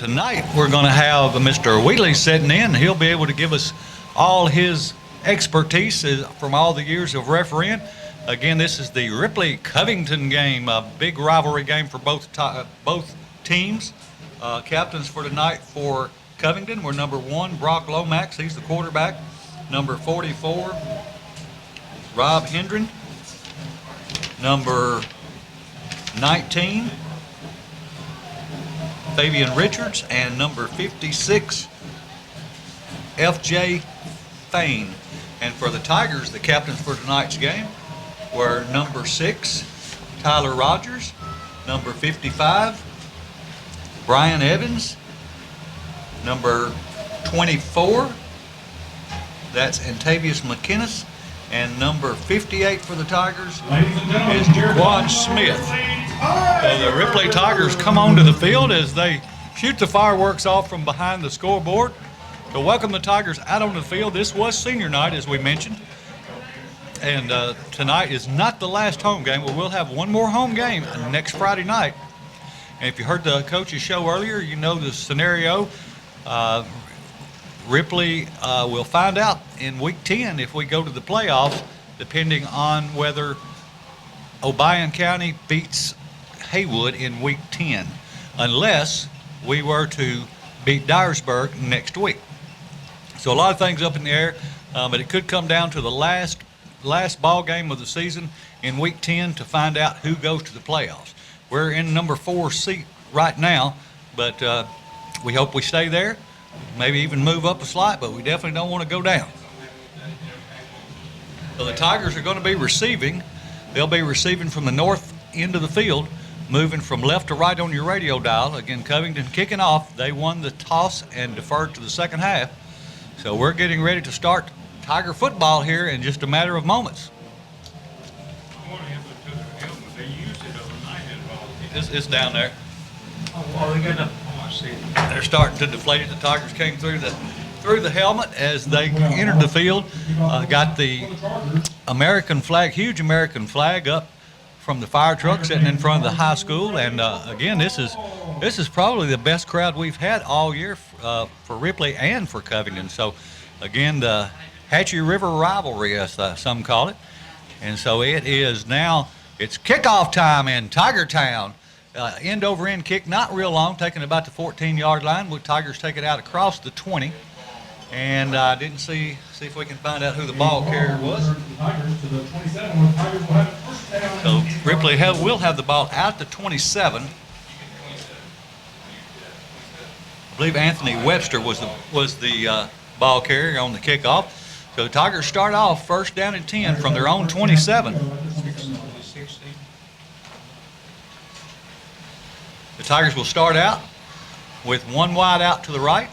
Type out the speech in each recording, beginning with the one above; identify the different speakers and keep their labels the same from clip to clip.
Speaker 1: tonight we're going to have Mr. Wheatley sitting in. He'll be able to give us all his expertise from all the years of refereeing. Again, this is the Ripley-Covington game, a big rivalry game for both teams. Captains for tonight for Covington were number 1, Brock Lomax. He's the quarterback. Number 44, Rob Hendren. Number 19, Fabian Richards. And number 56, F.J. Fain. And for the Tigers, the captains for tonight's game were number 6, Tyler Rogers. Number 55, Brian Evans. Number 24, that's Antavius McInnes. And number 58 for the Tigers is Jaquan Smith. So the Ripley Tigers come onto the field as they shoot the fireworks off from behind the scoreboard to welcome the Tigers out on the field. This was senior night, as we mentioned. And tonight is not the last home game. We will have one more home game next Friday night. And if you heard the coach's show earlier, you know the scenario. Ripley will find out in week 10 if we go to the playoffs, depending on whether Obion County beats Haywood in week 10, unless we were to beat Dyersburg next week. So a lot of things up in the air, but it could come down to the last ball game of the season in week 10 to find out who goes to the playoffs. We're in number 4 seat right now, but we hope we stay there. Maybe even move up a slight, but we definitely don't want to go down. So the Tigers are going to be receiving. They'll be receiving from the north end of the field, moving from left to right on your radio dial. Again, Covington kicking off. They won the toss and deferred to the second half. So we're getting ready to start Tiger football here in just a matter of moments. It's down there. They're starting to deflate it. The Tigers came through the helmet as they entered the field. Got the American flag, huge American flag up from the fire truck sitting in front of the high school. And again, this is probably the best crowd we've had all year for Ripley and for Covington. So again, the Hatchie River rivalry, as some call it. And so it is now, it's kickoff time in Tiger Town. End over end kick, not real long, taking about the 14-yard line. The Tigers take it out across the 20. And I didn't see if we can find out who the ball carrier was. So Ripley will have the ball out to 27. I believe Anthony Webster was the ball carrier on the kickoff. So the Tigers start off first down and 10 from their own 27. The Tigers will start out with one wide out to the right,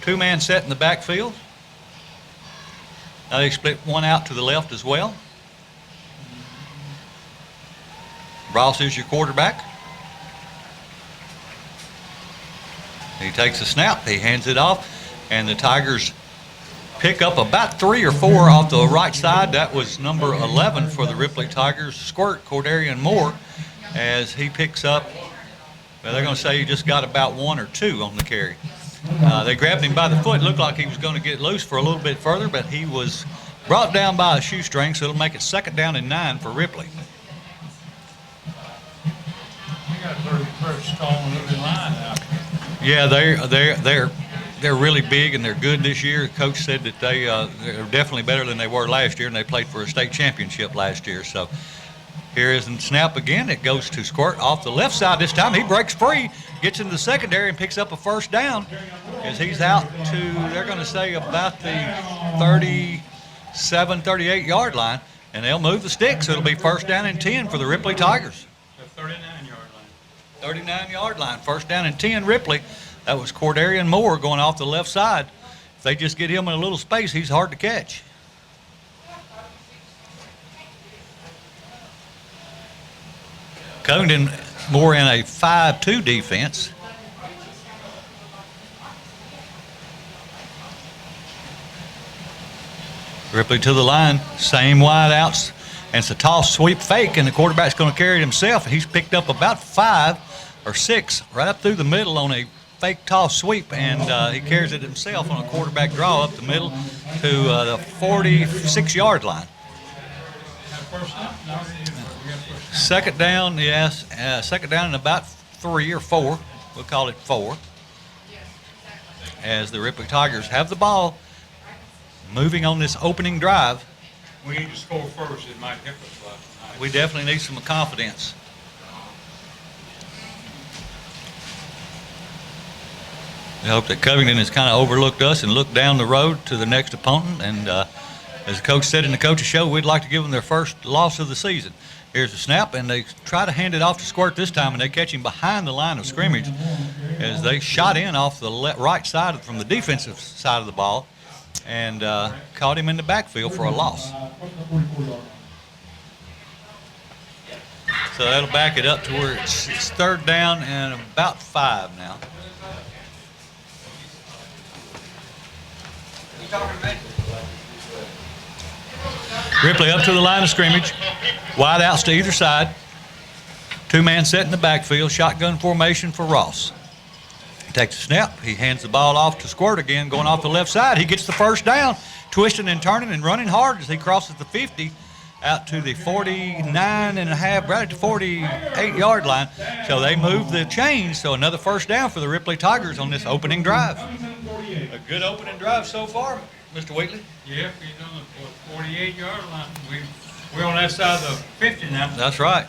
Speaker 1: 2-man set in the backfield. Now they split one out to the left as well. Ross is your quarterback. He takes a snap, he hands it off, and the Tigers pick up about 3 or 4 off the right side. That was number 11 for the Ripley Tigers, Squirt Cordarian Moore, as he picks up, well, they're going to say he just got about 1 or 2 on the carry. They grabbed him by the foot. Looked like he was going to get loose for a little bit further, but he was brought down by a shoestring, so it'll make it 2nd down and 9 for Ripley.
Speaker 2: They got a very strong looking line out there.
Speaker 1: Yeah, they're really big and they're good this year. Coach said that they're definitely better than they were last year, and they played for a state championship last year. So here is the snap again. It goes to Squirt off the left side this time. He breaks free, gets into the secondary, and picks up a 1st down as he's out to, they're going to say, about the 37, 38-yard line, and they'll move the sticks. It'll be 1st down and 10 for the Ripley Tigers.
Speaker 2: The 39-yard line.
Speaker 1: 39-yard line, 1st down and 10 Ripley. That was Cordarian Moore going off the left side. If they just get him in a little space, he's hard to catch. Covington more in a 5-2 defense. Ripley to the line, same wide outs, and it's a toss sweep fake, and the quarterback's going to carry it himself. He's picked up about 5 or 6 right up through the middle on a fake toss sweep, and he carries it himself on a quarterback draw up the middle to the 46-yard line. Second down, yes. Second down and about 3 or 4. We'll call it 4. As the Ripley Tigers have the ball, moving on this opening drive.
Speaker 2: We need to score first. It might help us a lot tonight.
Speaker 1: We definitely need some confidence. I hope that Covington has kind of overlooked us and looked down the road to the next opponent. And as the coach said in the coach's show, we'd like to give them their first loss of the season. Here's the snap, and they try to hand it off to Squirt this time, and they catch him behind the line of scrimmage as they shot in off the right side from the defensive side of the ball and caught him in the backfield for a loss. So that'll back it up to where it's third down and about 5 now. Ripley up to the line of scrimmage. Wide outs to either side. 2-man set in the backfield. Shotgun formation for Ross. He takes a snap. He hands the ball off to Squirt again, going off the left side. He gets the first down, twisting and turning and running hard as he crosses the 50 out to the 49.5, right at the 48-yard line. So they move the chains. So another first down for the Ripley Tigers on this opening drive. A good opening drive so far, Mr. Wheatley.
Speaker 2: Yeah, he's on the 48-yard line. We're on that side of the 50 now.
Speaker 1: That's right.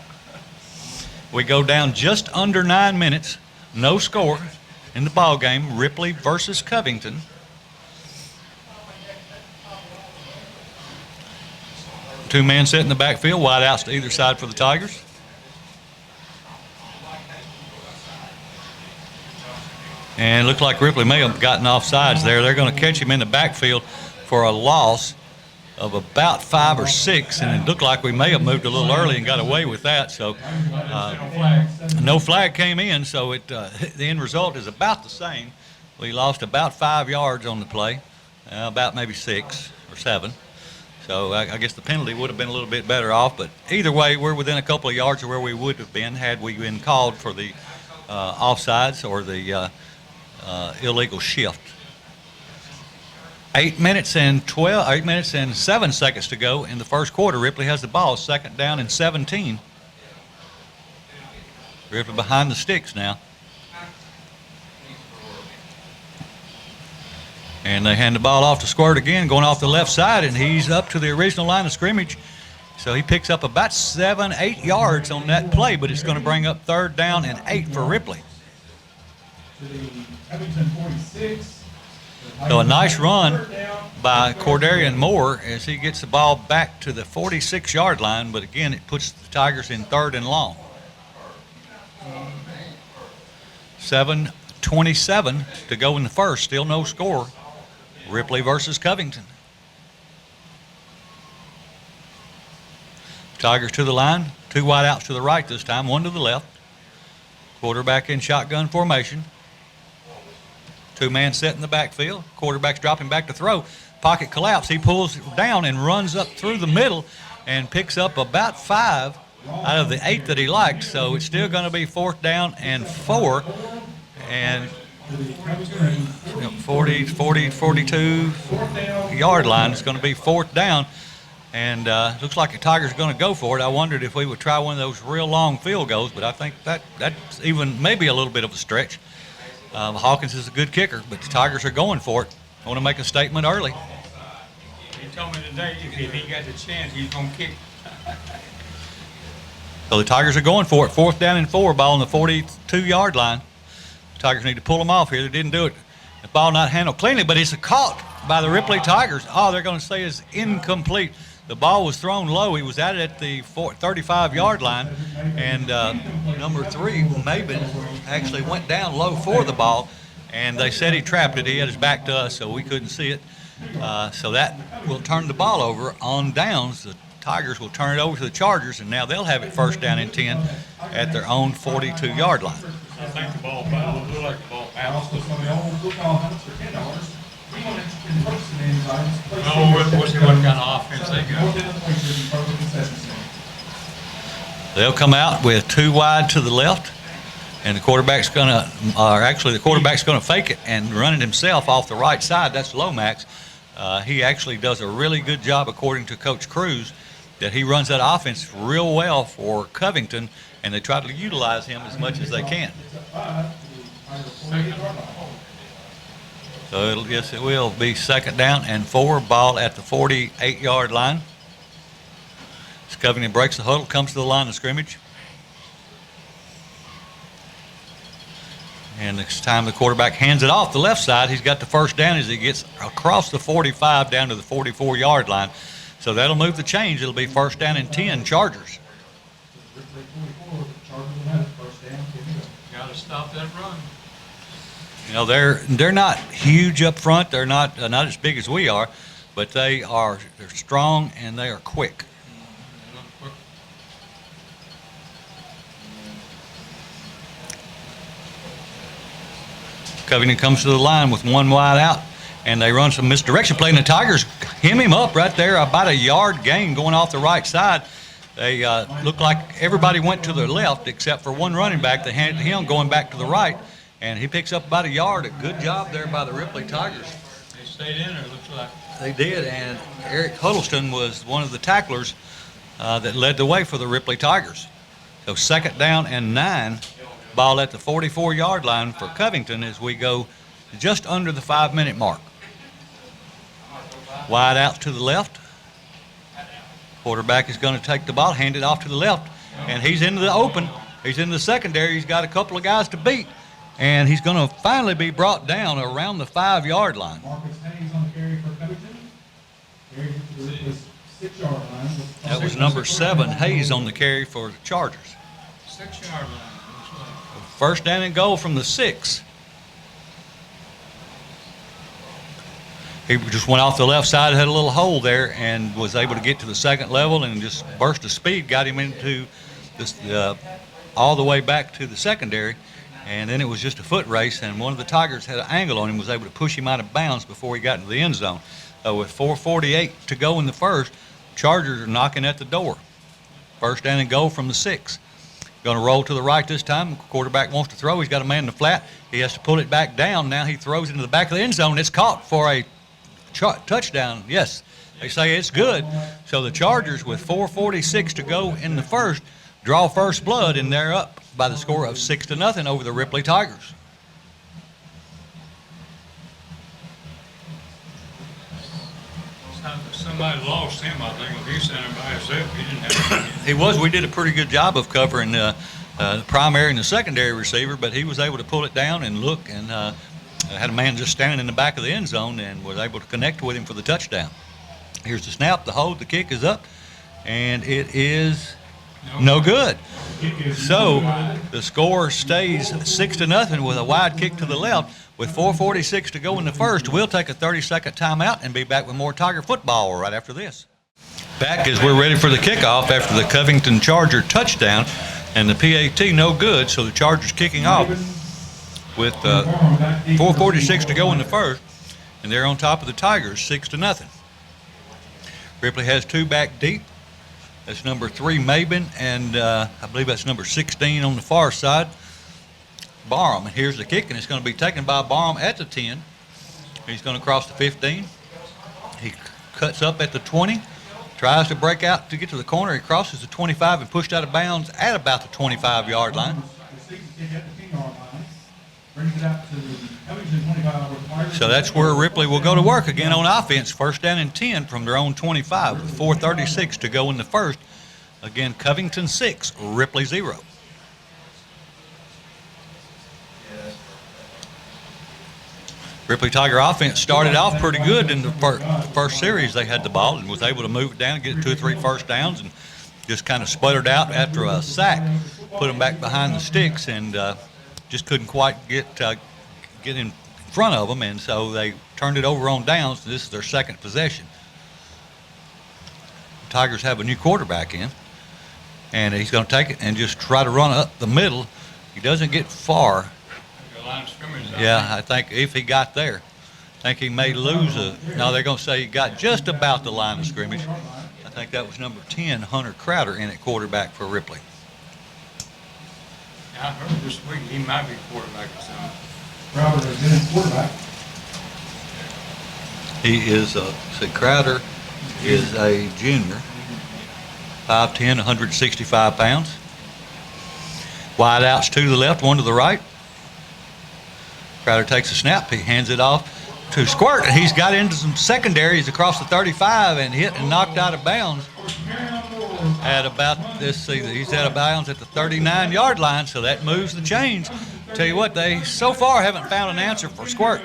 Speaker 1: We go down just under 9 minutes. No score in the ball game. Ripley versus Covington. Two-man set in the backfield. Wide outs to either side for the Tigers. And it looked like Ripley may have gotten offsides there. They're going to catch him in the backfield for a loss of about 5 or 6, and it looked like we may have moved a little early and got away with that. So no flag came in, so the end result is about the same. We lost about 5 yards on the play, about maybe 6 or 7. So I guess the penalty would have been a little bit better off, but either way, we're within a couple of yards of where we would have been had we been called for the offsides or the illegal shift. 8 minutes and 7 seconds to go in the first quarter. Ripley has the ball, second down and 17. Ripley behind the sticks now. And they hand the ball off to Squirt again, going off the left side, and he's up to the original line of scrimmage. So he picks up about 7, 8 yards on that play, but it's going to bring up third down and 8 for Ripley. So a nice run by Cordarian Moore as he gets the ball back to the 46-yard line, but again, it puts the Tigers in third and long. 7:27 to go in the first, still no score. Ripley versus Covington. Tigers to the line, 2 wide outs to the right this time, 1 to the left. Quarterback in shotgun formation. 2-man set in the backfield. Quarterback's dropping back to throw. Pocket collapse. He pulls down and runs up through the middle and picks up about 5 out of the 8 that he liked. So it's still going to be fourth down and 4. And 42-yard line is going to be fourth down. And looks like the Tigers are going to go for it. I wondered if we would try one of those real long field goals, but I think that's even maybe a little bit of a stretch. Hawkins is a good kicker, but the Tigers are going for it. I want to make a statement early.
Speaker 2: He told me today if he got the chance, he's going to kick.
Speaker 1: So the Tigers are going for it. Fourth down and 4, ball on the 42-yard line. The Tigers need to pull them off here. They didn't do it. The ball not handled cleanly, but it's a caught by the Ripley Tigers. Oh, they're going to say it's incomplete. The ball was thrown low. He was at it at the 35-yard line, and number 3, Mabin, actually went down low for the ball, and they said he trapped it. He had his back to us, so we couldn't see it. So that will turn the ball over on downs. The Tigers will turn it over to the Chargers, and now they'll have it first down and 10 at their own 42-yard line.
Speaker 2: I think the ball bounced. It looked like the ball bounced. We'll see what kind of offense they got.
Speaker 1: They'll come out with 2 wide to the left And the quarterback's gonna, the quarterback's gonna fake it and run it himself off the right side. That's Lomax. He actually does a really good job, according to Coach Cruz, that he runs that offense real well for Covington, and they try to utilize him as much as they can. So yes, it will be 2nd down and 4, ball at the 48-yard line. As Covington breaks the huddle, comes to the line of scrimmage. And this time the quarterback hands it off the left side. He's got the 1st down as he gets across the 45 down to the 44-yard line. So that'll move the change. It'll be 1st down and 10, Chargers.
Speaker 2: Got to stop that run.
Speaker 1: You know, they're not huge up front. They're not as big as we are, but they're strong and they are quick. Covington comes to the line with 1 wide out, and they run some misdirection play, and the Tigers hem him up right there, about a yard gain going off the right side. They look like everybody went to the left except for one running back. They handed to him going back to the right, and he picks up about a yard. A good job there by the Ripley Tigers.
Speaker 2: They stayed in there, looks like.
Speaker 1: They did, and Eric Huddleston was one of the tacklers that led the way for the Ripley Tigers. So 2nd down and 9. Ball at the 44-yard line for Covington as we go just under the 5-minute mark. Wide out to the left. Quarterback is going to take the ball, hand it off to the left, and he's into the open. He's in the secondary. He's got a couple of guys to beat, and he's going to finally be brought down around the 5-yard line.
Speaker 3: Marcus Hayes on the carry for Covington. Carry to the Ripley's 6-yard line.
Speaker 1: That was number 7, Hayes, on the carry for the Chargers.
Speaker 2: 6-yard line.
Speaker 1: 1st down and goal from the 6. He just went off the left side, had a little hole there, and was able to get to the 2nd level and just burst of speed, got him into this, all the way back to the secondary. And then it was just a foot race, and one of the Tigers had an angle on him, was able to push him out of bounds before he got into the end zone. With 4:48 to go in the 1st, Chargers are knocking at the door. 1st down and goal from the 6. Going to roll to the right this time. Quarterback wants to throw. He's got a man in the flat. He has to pull it back down. Now he throws into the back of the end zone. It's caught for a touchdown. Yes, they say it's good. So the Chargers, with 4:46 to go in the 1st, draw first blood, and they're up by the score of 6-0 over the Ripley Tigers.
Speaker 2: Somebody lost him, I think, when he sent him by himself. He didn't have
Speaker 1: He was. We did a pretty good job of covering the primary and the secondary receiver, but he was able to pull it down and look, and had a man just standing in the back of the end zone and was able to connect with him for the touchdown. Here's the snap, the hold, the kick is up, and it is no good. So the score stays 6-0 with a wide kick to the left. With 4:46 to go in the 1st, we'll take a 30-second timeout and be back with more Tiger football right after this. Back as we're ready for the kickoff after the Covington Charger touchdown, and the PAT no good, so the Chargers kicking off with 4:46 to go in the 1st, and they're on top of the Tigers 6-0. Ripley has 2 back deep. That's number 3, Mabin, and I believe that's number 16 on the far side, Barham. And here's the kick, and it's going to be taken by Barham at the 10. He's going to cross the 15. He cuts up at the 20, tries to break out to get to the corner. He crosses the 25 and pushed out of bounds at about the 25-yard line. So that's where Ripley will go to work again on offense. 1st down and 10 from their own 25 with 4:36 to go in the 1st. Again, Covington 6, Ripley 0. Ripley Tiger offense started off pretty good in the first series. They had the ball and was able to move it down, get 2 or 3 first downs, and just kind of sputtered out after a sack, put them back behind the sticks, and just couldn't quite get in front of them, and so they turned it over on downs. This is their 2nd possession. The Tigers have a new quarterback in, and he's going to take it and just try to run up the middle. He doesn't get far.
Speaker 2: line of scrimmage.
Speaker 1: Yeah, I think if he got there, I think he may lose a. No, they're going to say he got just about the line of scrimmage. I think that was number 10, Hunter Crowder, in at quarterback for Ripley.
Speaker 2: I heard this week he might be quarterback or something.
Speaker 3: Robert has been quarterback.
Speaker 1: He is, Crowder is a junior, 5'10", 165 pounds. Wide outs to the left, one to the right. Crowder takes a snap, he hands it off to Squirt, and he's got into some secondaries across the 35 and hit and knocked out of bounds at about, he's out of bounds at the 39-yard line, so that moves the chains. Tell you what, they so far haven't found an answer for Squirt,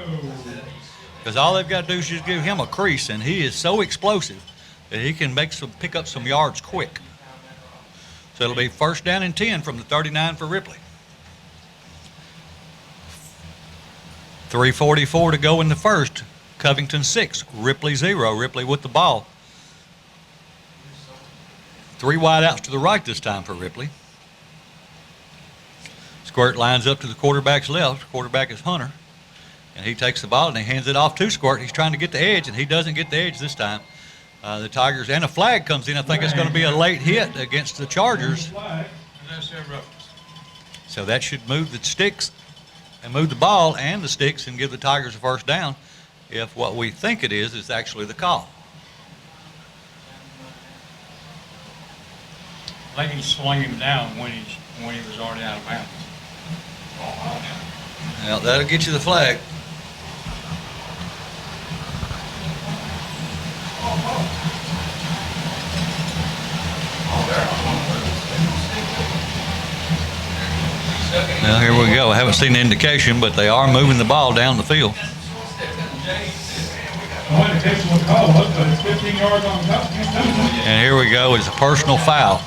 Speaker 1: because all they've got to do is just give him a crease, and he is so explosive that he can pick up some yards quick. So it'll be 1st down and 10 from the 39 for Ripley. 3:44 to go in the first. Covington 6, Ripley 0. Ripley with the ball. 3 wide outs to the right this time for Ripley. Squirt lines up to the quarterback's left. Quarterback is Hunter. And he takes the ball and he hands it off to Squirt. He's trying to get the edge, and he doesn't get the edge this time. The Tigers, and a flag comes in. I think it's going to be a late hit against the Chargers. So that should move the sticks and move the ball and the sticks and give the Tigers a 1st down, if what we think it is actually the call.
Speaker 2: I think he swung him down when he was already out of bounds.
Speaker 1: Well, that'll get you the flag. Now here we go. I haven't seen the indication, but they are moving the ball down the field. And here we go. It's a personal foul.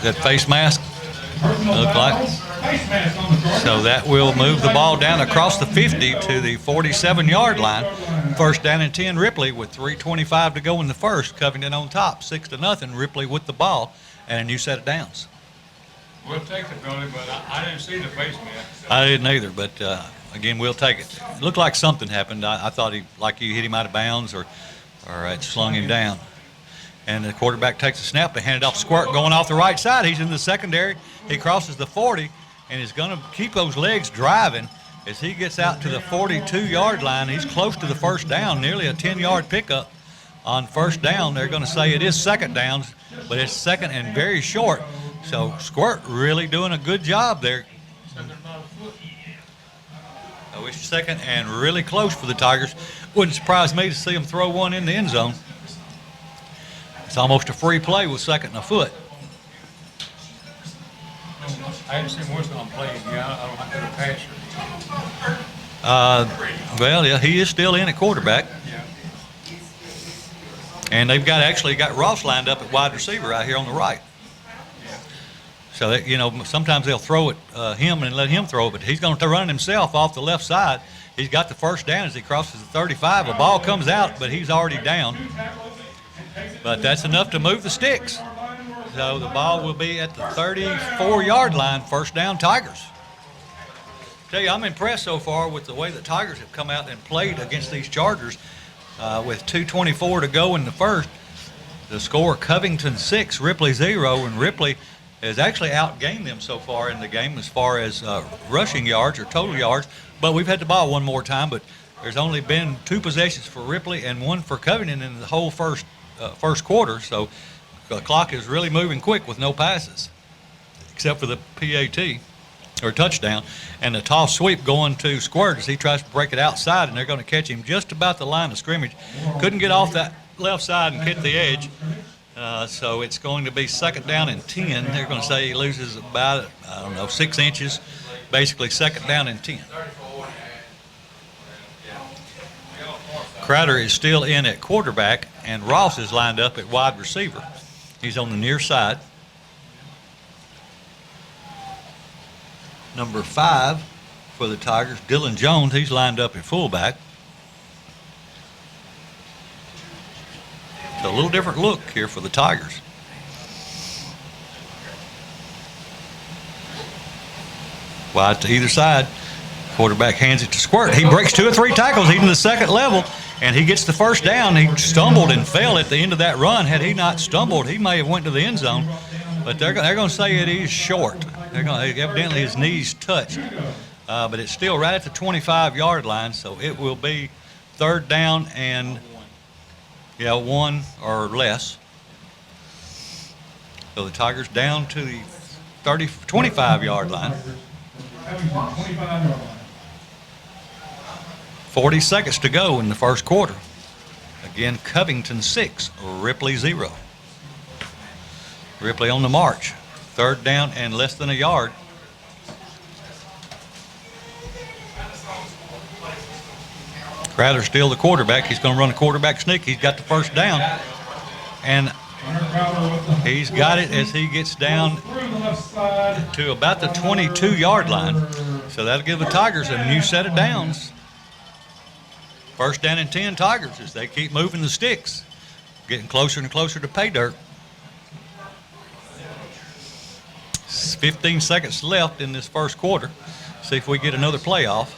Speaker 1: That face mask looked like. So that will move the ball down across the 50 to the 47-yard line. 1st down and 10 Ripley with 3:25 to go in the first. Covington on top, 6-0. Ripley with the ball and a new set of downs.
Speaker 2: We'll take the penalty, but I didn't see the face mask.
Speaker 1: I didn't either, but again, we'll take it. It looked like something happened. I thought you hit him out of bounds or it slung him down. And the quarterback takes a snap and hand it off Squirt going off the right side. He's in the secondary. He crosses the 40 and is going to keep those legs driving as he gets out to the 42-yard line. He's close to the 1st down, nearly a 10-yard pickup on 1st down. They're going to say it is 2nd downs, but it's 2nd and very short. So Squirt really doing a good job there. So it's 2nd and really close for the Tigers. Wouldn't surprise me to see them throw one in the end zone. It's almost a free play with 2nd and a foot.
Speaker 2: I haven't seen Winston playing. I don't have to passer.
Speaker 1: Well, yeah, he is still in at quarterback.
Speaker 2: Yeah.
Speaker 1: And they've actually got Ross lined up at wide receiver right here on the right. So that, sometimes they'll throw it him and let him throw it, but he's going to run himself off the left side. He's got the 1st down as he crosses the 35. The ball comes out, but he's already down. But that's enough to move the sticks. So the ball will be at the 34-yard line, 1st down Tigers. Tell you, I'm impressed so far with the way the Tigers have come out and played against these Chargers. With 2:24 to go in the first, the score Covington 6, Ripley 0, and Ripley has actually outgained them so far in the game as far as rushing yards or total yards. But we've had the ball one more time, but there's only been 2 possessions for Ripley and 1 for Covington in the whole first quarter. So the clock is really moving quick with no passes, except for the PAT or touchdown, and the toss sweep going to Squirt as he tries to break it outside, and they're going to catch him just about the line of scrimmage. Couldn't get off that left side and hit the edge. So it's going to be 2nd down and 10. They're going to say he loses about, 6 inches, basically 2nd down and 10. Crowder is still in at quarterback, and Ross is lined up at wide receiver. He's on the near side. Number 5 for the Tigers, Dylan Jones, he's lined up at fullback. It's a little different look here for the Tigers. Wide to either side. Quarterback hands it to Squirt. He breaks 2 or 3 tackles even to the 2nd level, and he gets the 1st down. He stumbled and fell at the end of that run. Had he not stumbled, he may have went to the end zone. But they're going to say it is short. Evidently his knees touched. But it's still right at the 25-yard line, so it will be third down and, one or less. So the Tigers down to the 25-yard line. 40 seconds to go in the first quarter. Again, Covington 6, Ripley 0. Ripley on the march. Third down and less than a yard. Crowder's still the quarterback. He's going to run a quarterback sneak. He's got the first down. And he's got it as he gets down to about the 22-yard line. So that'll give the Tigers a new set of downs. First down and 10 Tigers as they keep moving the sticks, getting closer and closer to pay dirt. 15 seconds left in this first quarter. See if we get another playoff.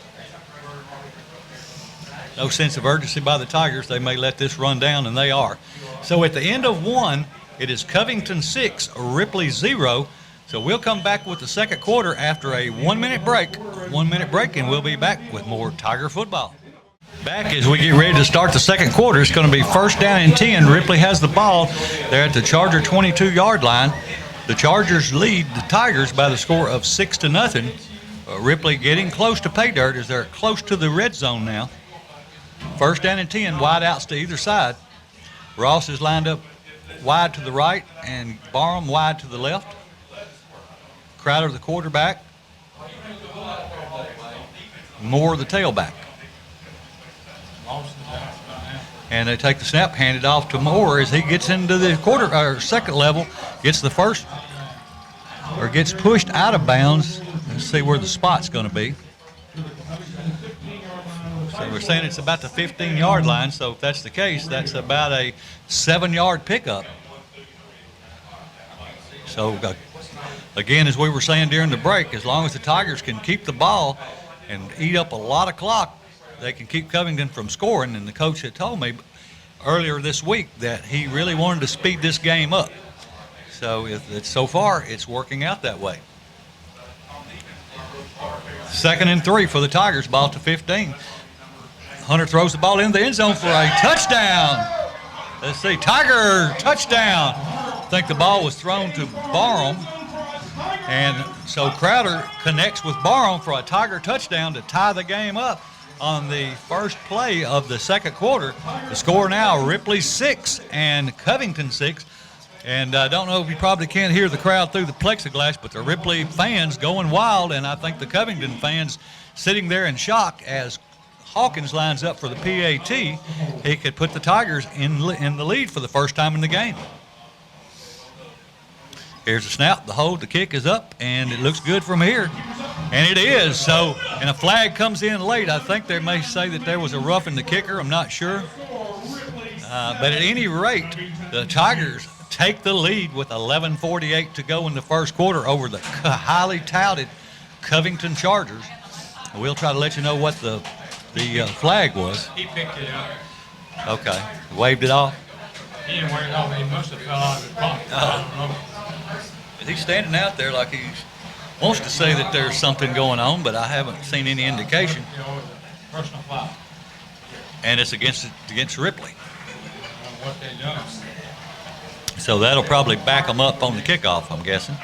Speaker 1: No sense of urgency by the Tigers. They may let this run down, and they are. So at the end of one, it is Covington 6, Ripley 0. So we'll come back with the second quarter after a 1-minute break. 1-minute break, and we'll be back with more Tiger football. Back as we get ready to start the second quarter. It's going to be first down and 10. Ripley has the ball. They're at the Charger 22-yard line. The Chargers lead the Tigers by the score of 6-0. Ripley getting close to pay dirt as they're close to the red zone now. First down and 10, wide outs to either side. Ross is lined up wide to the right and Barham wide to the left. Crowder the quarterback. Moore the tailback. And they take the snap, hand it off to Moore as he gets into the second level, gets the first, or gets pushed out of bounds. Let's see where the spot's going to be. So we're saying it's about the 15-yard line, so if that's the case, that's about a 7-yard pickup. So, again, as we were saying during the break, as long as the Tigers can keep the ball and eat up a lot of clock, they can keep Covington from scoring. And the coach had told me earlier this week that he really wanted to speed this game up. So so far, it's working out that way. 2nd and 3 for the Tigers, ball to 15. Hunter throws the ball in the end zone for a touchdown. Let's see, Tiger touchdown. I think the ball was thrown to Barham. And so Crowder connects with Barham for a Tiger touchdown to tie the game up on the first play of the second quarter. The score now, Ripley 6 and Covington 6. And I don't know if you probably can't hear the crowd through the plexiglass, but the Ripley fans going wild, and I think the Covington fans sitting there in shock as Hawkins lines up for the PAT. He could put the Tigers in the lead for the first time in the game. Here's the snap, the hold, the kick is up, and it looks good from here. And it is. So, and a flag comes in late. I think they may say that there was a roughing the kicker. I'm not sure. But at any rate, the Tigers take the lead with 11:48 to go in the first quarter over the highly touted Covington Chargers. We'll try to let you know what the flag was.
Speaker 2: He picked it up.
Speaker 1: Okay. Waved it off.
Speaker 2: He didn't wear it off. He must have fell out of his pocket. I don't know.
Speaker 1: He's standing out there like he wants to say that there's something going on, but I haven't seen any indication.
Speaker 2: You know, it was a personal foul.
Speaker 1: And it's against Ripley.
Speaker 2: I don't know what they done.
Speaker 1: So that'll probably back them up on the kickoff, I'm guessing.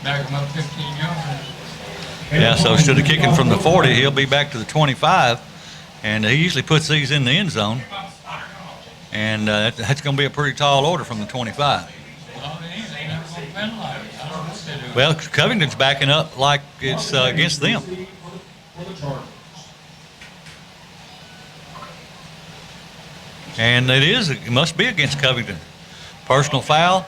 Speaker 2: Back him up 15 yards.
Speaker 1: Yeah, so instead of kicking from the 40, he'll be back to the 25. And he usually puts these in the end zone. And that's going to be a pretty tall order from the 25.
Speaker 2: Well, they ain't never going to penalize it. I don't know what they do.
Speaker 1: Well, Covington's backing up like it's against them. And it must be against Covington. Personal foul,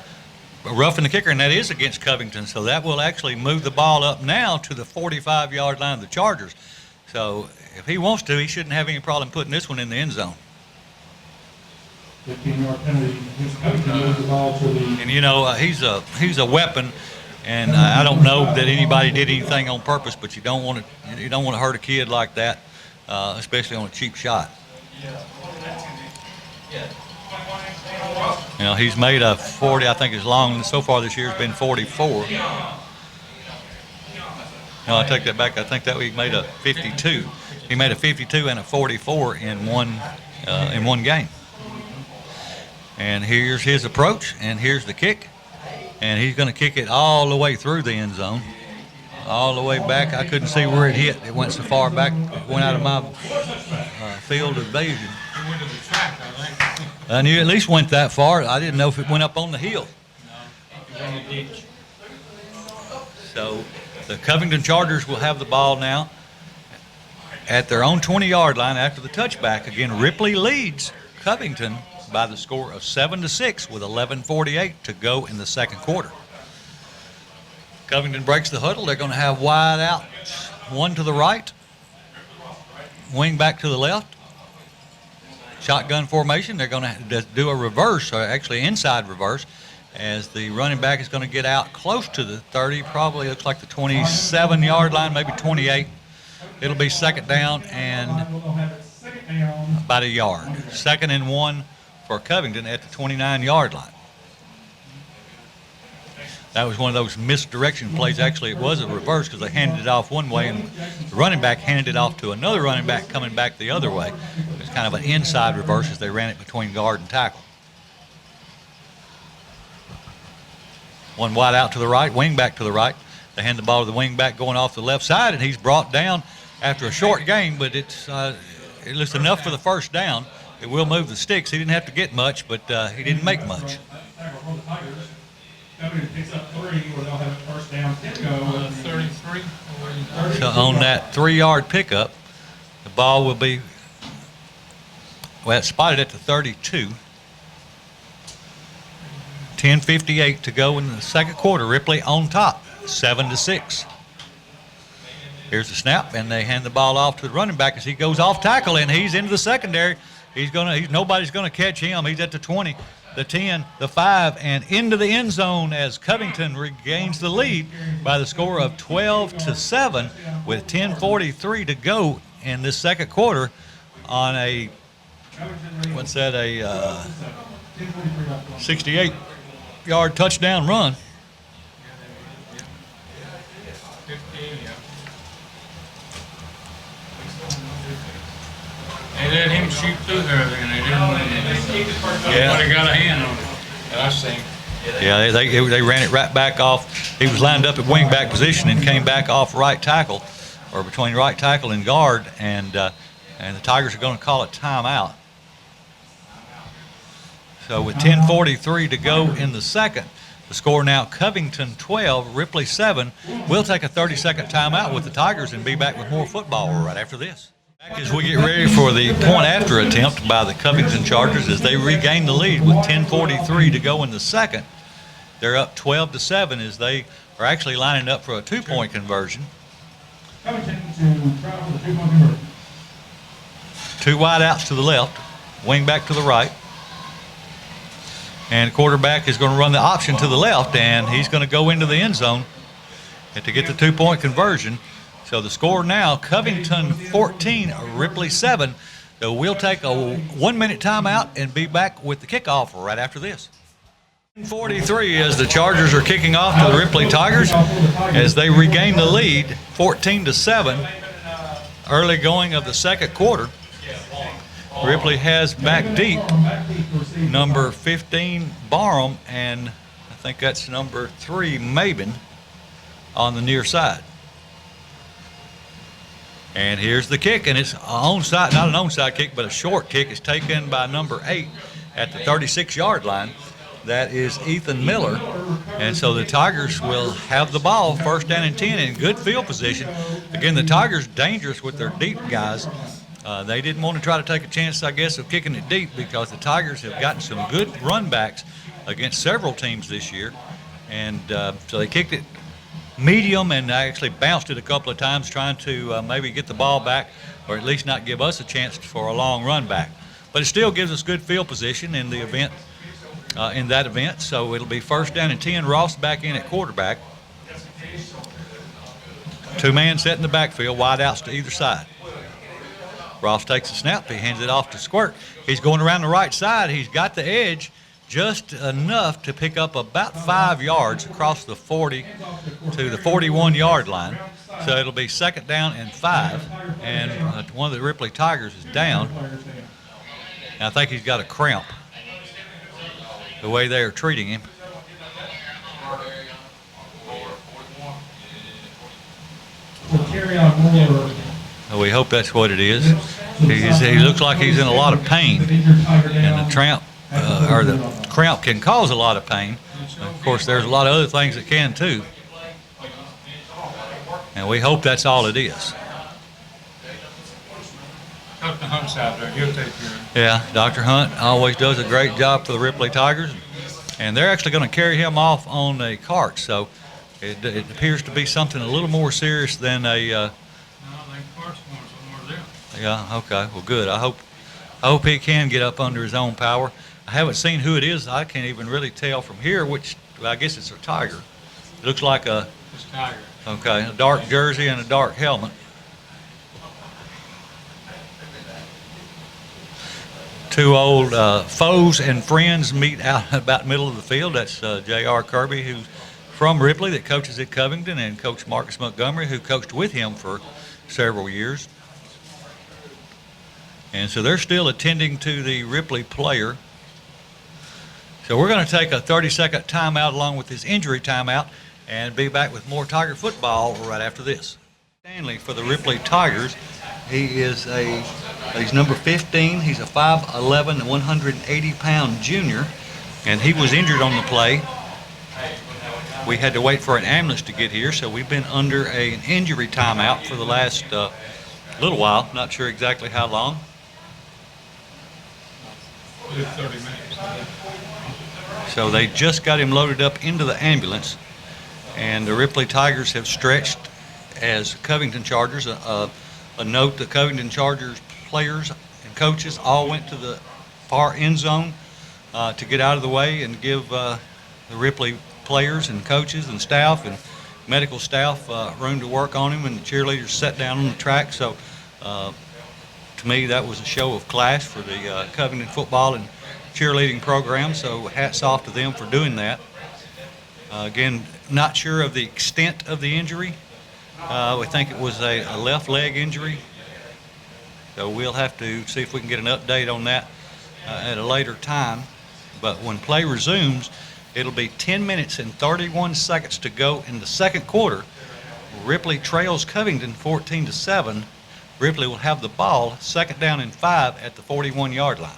Speaker 1: roughing the kicker, and that is against Covington. So that will actually move the ball up now to the 45-yard line of the Chargers. So if he wants to, he shouldn't have any problem putting this one in the end zone.
Speaker 3: 15-yard penalty. Covington moves the ball to the.
Speaker 1: And you know he's a weapon, and I don't know that anybody did anything on purpose, but you don't want to hurt a kid like that, especially on a cheap shot. You know, he's made a 40, I think his long so far this year has been 44. No, I take that back. I think that he made a 52. He made a 52 and a 44 in one game. And here's his approach, and here's the kick. And he's going to kick it all the way through the end zone, all the way back. I couldn't see where it hit. It went so far back, it went out of my field of vision.
Speaker 2: It went to the track, I think.
Speaker 1: I knew it at least went that far. I didn't know if it went up on the hill.
Speaker 2: No, it went in the ditch.
Speaker 1: So the Covington Chargers will have the ball now at their own 20-yard line after the touchback. Again, Ripley leads Covington by the score of 7-6 with 11:48 to go in the second quarter. Covington breaks the huddle. They're going to have wide out, one to the right, wing back to the left. Shotgun formation. They're going to do a reverse, or actually inside reverse, as the running back is going to get out close to the 30, probably looks like the 27-yard line, maybe 28. It'll be second down and about a yard. 2nd and 1 for Covington at the 29-yard line. That was one of those misdirection plays. Actually, it was a reverse because they handed it off one way and the running back handed it off to another running back coming back the other way. It was kind of an inside reverse as they ran it between guard and tackle. One wide out to the right, wing back to the right. They hand the ball to the wing back going off the left side, and he's brought down after a short gain, but it's enough for the first down. It will move the sticks. He didn't have to get much, but he didn't make much. So on that 3-yard pickup, the ball will be, well, it's spotted at the 32. 10:58 to go in the second quarter. Ripley on top, 7-6. Here's the snap, and they hand the ball off to the running back as he goes off tackle, and he's into the secondary. Nobody's gonna catch him. He's at the 20, the 10, the 5, and into the end zone as Covington regains the lead by the score of 12-7 with 10:43 to go in this second quarter on a 68-yard touchdown run.
Speaker 2: They let him shoot through there, and they didn't. Nobody got a hand on it. I see.
Speaker 1: Yeah, they ran it right back off. He was lined up at wing back position and came back off right tackle, or between right tackle and guard, and the Tigers are going to call a timeout. So with 10:43 to go in the second, the score now Covington 12, Ripley 7. We'll take a 30-second timeout with the Tigers and be back with more football right after this. Back as we get ready for the point after attempt by the Covington Chargers as they regain the lead with 10:43 to go in the second. They're up 12-7 as they are actually lining up for a 2-point conversion.
Speaker 3: Covington to try for the 2-point conversion.
Speaker 1: 2 wide outs to the left, wing back to the right. And quarterback is going to run the option to the left, and he's going to go into the end zone to get the 2-point conversion. So the score now, Covington 14, Ripley 7. So we'll take a 1-minute timeout and be back with the kickoff right after this. 43 as the Chargers are kicking off to the Ripley Tigers as they regain the lead, 14-7, early going of the second quarter. Ripley has back deep number 15 Barham, and I think that's number 3 Mabin on the near side. And here's the kick, and it's onside, not an onside kick, but a short kick. It's taken by number 8 at the 36-yard line. That is Ethan Miller. And so the Tigers will have the ball, first down and 10, in good field position. Again, the Tigers dangerous with their deep guys. They didn't want to try to take a chance, I guess, of kicking it deep because the Tigers have gotten some good run backs against several teams this year. And so they kicked it medium and actually bounced it a couple of times trying to maybe get the ball back or at least not give us a chance for a long run back. But it still gives us good field position in the event, in that event. So it'll be first down and 10. Ross back in at quarterback. 2-man set in the backfield, wide outs to either side. Ross takes the snap. He hands it off to Squirt. He's going around the right side. He's got the edge just enough to pick up about 5 yards across the 40 to the 41-yard line. So it'll be 2nd down and 5, and one of the Ripley Tigers is down. And I think he's got a cramp, the way they are treating him. We hope that's what it is. He looks like he's in a lot of pain, and the cramp can cause a lot of pain. Of course, there's a lot of other things that can too, and we hope that's all it is.
Speaker 2: Dr. Hunt's out there. He'll take care of it.
Speaker 1: Yeah, Dr. Hunt always does a great job for the Ripley Tigers, and they're actually going to carry him off on a cart. So it appears to be something a little more serious than a.
Speaker 2: No, they cart's going somewhere there.
Speaker 1: Yeah. Okay. Well, good. I hope he can get up under his own power. I haven't seen who it is. I can't even really tell from here which. Well, I guess it's a Tiger. It looks like a.
Speaker 2: It's Tiger.
Speaker 1: Okay, a dark jersey and a dark helmet. Two old foes and friends meet out about the middle of the field. That's J.R. Kirby, who's from Ripley, that coaches at Covington, and Coach Marcus Montgomery, who coached with him for several years. And so they're still attending to the Ripley player. So we're going to take a 30-second timeout along with his injury timeout and be back with more Tiger football right after this. Stanley for the Ripley Tigers. He's number 15. He's a 5'11", 180-pound junior, and he was injured on the play. We had to wait for an ambulance to get here, so we've been under an injury timeout for the last little while. Not sure exactly how long.
Speaker 2: 30 minutes.
Speaker 1: So they just got him loaded up into the ambulance, and the Ripley Tigers have stretched as Covington Chargers. A note: the Covington Chargers players and coaches all went to the far end zone to get out of the way and give the Ripley players and coaches and staff and medical staff room to work on him, and the cheerleaders sat down on the track. So to me, that was a show of class for the Covington football and cheerleading program, so hats off to them for doing that. Again, not sure of the extent of the injury. We think it was a left leg injury, so we'll have to see if we can get an update on that at a later time. But when play resumes, it'll be 10 minutes and 31 seconds to go in the second quarter. Ripley trails Covington 14-7. Ripley will have the ball, 2nd down and 5 at the 41-yard line.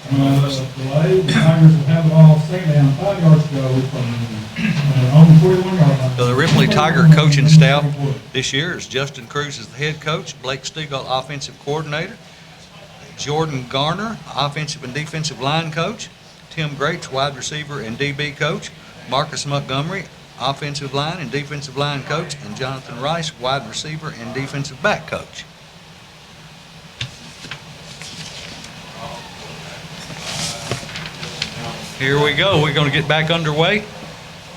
Speaker 3: Delay. The Tigers will have the ball 2nd down, 5 yards to go from on the 41-yard line.
Speaker 1: So the Ripley Tiger coaching staff this year is Justin Cruz as the head coach, Blake Stegall, offensive coordinator, Jordan Garner, offensive and defensive line coach, Tim Grates, wide receiver and DB coach, Marcus Montgomery, offensive line and defensive line coach, and Jonathan Rice, wide receiver and defensive back coach. Here we go. We're going to get back underway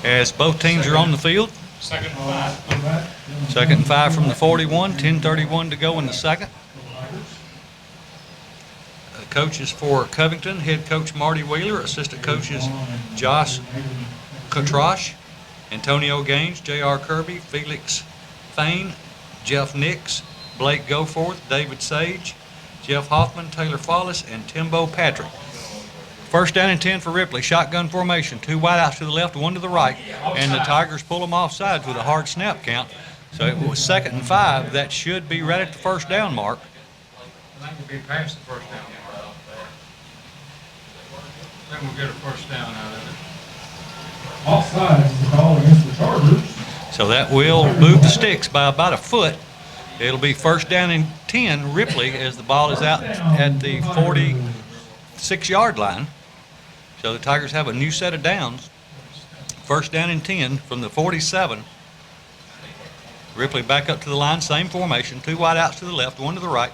Speaker 1: as both teams are on the field.
Speaker 2: 2nd and 5.
Speaker 1: 2nd and 5 from the 41, 10:31 to go in the second. Coaches for Covington, head coach Marty Wheeler, assistant coaches Josh Katrosh, Antonio Gaines, J.R. Kirby, Felix Fain, Jeff Nix, Blake Goforth, David Sage, Jeff Hoffman, Taylor Follis, and Timbo Patrick. 1st down and 10 for Ripley. Shotgun formation. 2 wideouts to the left, 1 to the right. And the Tigers pull them off sides with a hard snap count. So it was 2nd and 5. That should be right at the 1st down mark.
Speaker 2: I think we'll be past the 1st down. I think we'll get a 1st down out of it.
Speaker 3: Offsides is the call against the Chargers.
Speaker 1: So that will move the sticks by about a foot. It'll be 1st down and 10 Ripley as the ball is out at the 46-yard line. So the Tigers have a new set of downs. 1st down and 10 from the 47. Ripley back up to the line, same formation, 2 wideouts to the left, 1 to the right.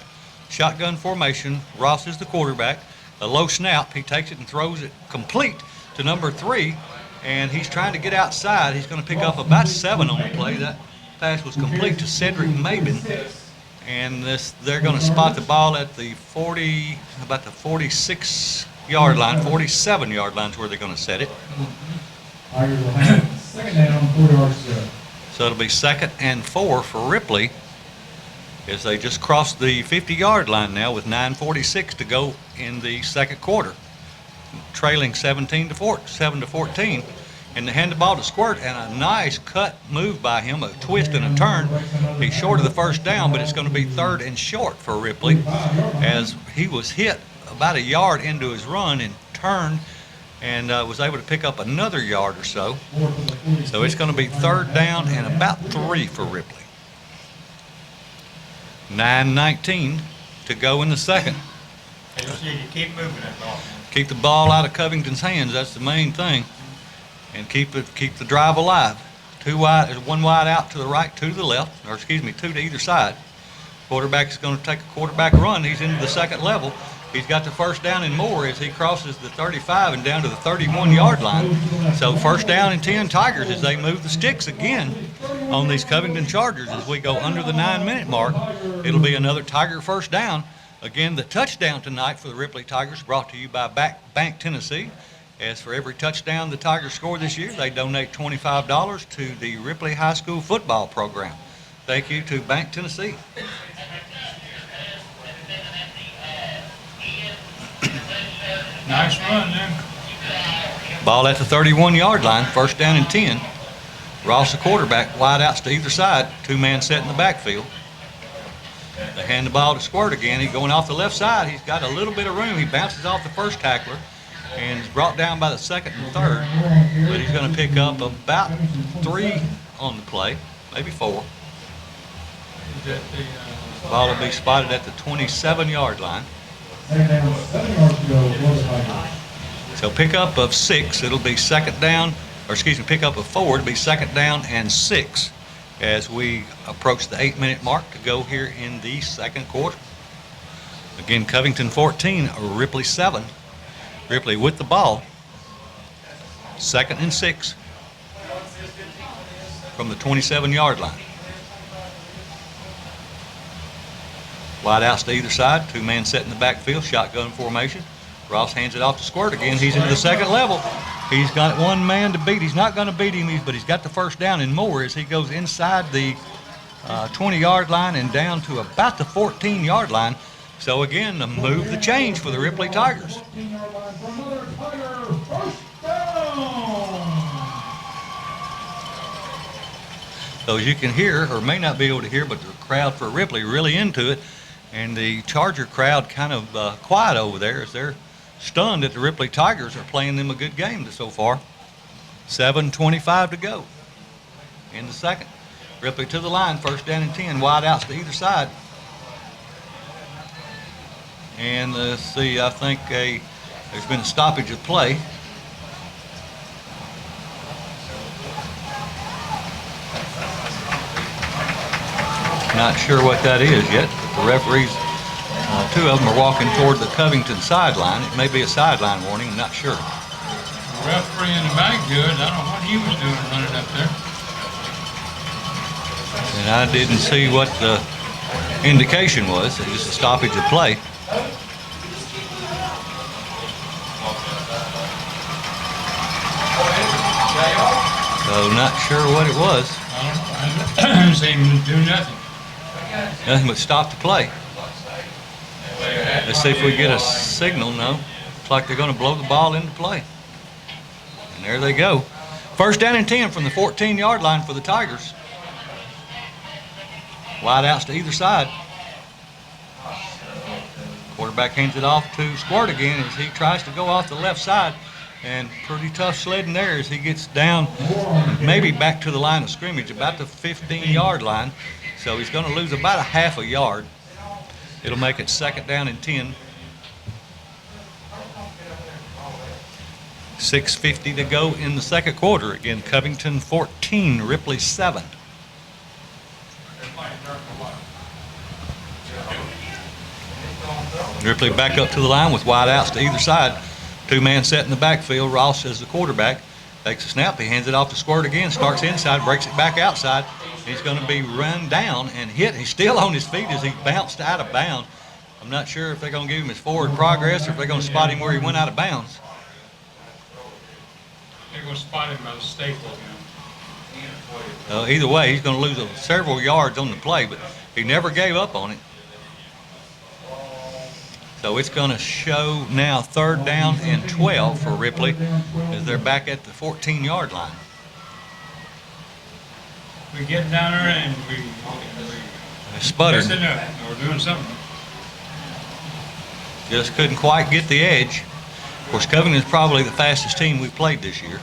Speaker 1: Shotgun formation. Ross is the quarterback. A low snap. He takes it and throws it complete to number 3, and he's trying to get outside. He's going to pick up about 7 on the play. That pass was complete to Cedric Mabin. And they're going to spot the ball at the about the 46-yard line, 47-yard line is where they're going to set it.
Speaker 3: Tigers will have second down, 4 yards to go.
Speaker 1: So it'll be 2nd and 4 for Ripley as they just crossed the 50-yard line now with 9:46 to go in the second quarter, trailing 7 to 14. And they hand the ball to Squirt, and a nice cut move by him, a twist and a turn. He's short of the first down, but it's going to be 3rd and short for Ripley as he was hit about a yard into his run and turned and was able to pick up another yard or so. So it's going to be 3rd down and about 3 for Ripley. 9:19 to go in the second.
Speaker 2: Hey, you see, you keep moving that ball.
Speaker 1: Keep the ball out of Covington's hands. That's the main thing. And keep the drive alive. 2 wide, there's 1 wide out to the right, 2 to the left, or excuse me, 2 to either side. Quarterback is going to take a quarterback run. He's into the second level. He's got the first down and more as he crosses the 35 and down to the 31-yard line. So 1st down and 10 Tigers as they move the sticks again on these Covington Chargers as we go under the 9-minute mark. It'll be another Tiger 1st down. Again, the touchdown tonight for the Ripley Tigers brought to you by Bank Tennessee. As for every touchdown the Tigers score this year, they donate $25 to the Ripley High School football program. Thank you to Bank Tennessee.
Speaker 2: Nice run there.
Speaker 1: Ball at the 31-yard line, 1st down and 10. Ross, the quarterback, wide outs to either side, 2-man set in the backfield. They hand the ball to Squirt again. He's going off the left side. He's got a little bit of room. He bounces off the first tackler and is brought down by the 2nd and 3rd. But he's going to pick up about 3 on the play, maybe 4.
Speaker 2: Is that the,
Speaker 1: Ball will be spotted at the 27-yard line.
Speaker 3: Second down, 7 yards to go for the Tigers.
Speaker 1: So pickup of 6, it'll be 2nd down, or excuse me, pickup of 4, it'll be 2nd down and 6 as we approach the 8-minute mark to go here in the second quarter. Again, Covington 14, Ripley 7. Ripley with the ball. 2nd and 6 from the 27-yard line. Wide outs to either side, 2-man set in the backfield, shotgun formation. Ross hands it off to Squirt again. He's into the second level. He's got 1 man to beat. He's not going to beat him, but he's got the 1st down and more as he goes inside the 20-yard line and down to about the 14-yard line. So again, a move the change for the Ripley Tigers.
Speaker 3: 14-yard line for another Tiger 1st down.
Speaker 1: So as you can hear, or may not be able to hear, but the crowd for Ripley really into it. And the Charger crowd kind of quiet over there as they're stunned that the Ripley Tigers are playing them a good game so far. 7:25 to go in the second. Ripley to the line, 1st down and 10, wide outs to either side. And let's see, I think there's been a stoppage of play. Not sure what that is yet, but the referees, 2 of them are walking toward the Covington sideline. It may be a sideline warning, I'm not sure.
Speaker 2: the referee in the back judge, I don't know what he was doing running up there.
Speaker 1: And I didn't see what the indication was. It was a stoppage of play. So not sure what it was.
Speaker 2: I didn't see him do nothing.
Speaker 1: Nothing but stop the play. Let's see if we get a signal. No. Looks like they're going to blow the ball into play. And there they go. 1st down and 10 from the 14-yard line for the Tigers. Wide outs to either side. Quarterback hands it off to Squirt again as he tries to go off the left side. And pretty tough sledding there as he gets down maybe back to the line of scrimmage, about the 15-yard line. So he's going to lose about a half a yard. It'll make it 2nd down and 10. 6:50 to go in the second quarter. Again, Covington 14, Ripley 7. Ripley back up to the line with wide outs to either side. 2-man set in the backfield. Ross is the quarterback. Takes a snap, he hands it off to Squirt again, starts inside, breaks it back outside. He's going to be run down and hit. He's still on his feet as he bounced out of bounds. I'm not sure if they're going to give him his forward progress or if they're going to spot him where he went out of bounds.
Speaker 2: They're going to spot him by the staple.
Speaker 1: Either way, he's going to lose several yards on the play, but he never gave up on it. So it's going to show now 3rd down and 12 for Ripley as they're back at the 14-yard line.
Speaker 2: We get down there and we
Speaker 1: Sputtered.
Speaker 2: messing up or doing something.
Speaker 1: Just couldn't quite get the edge. Of course, Covington's probably the fastest team we've played this year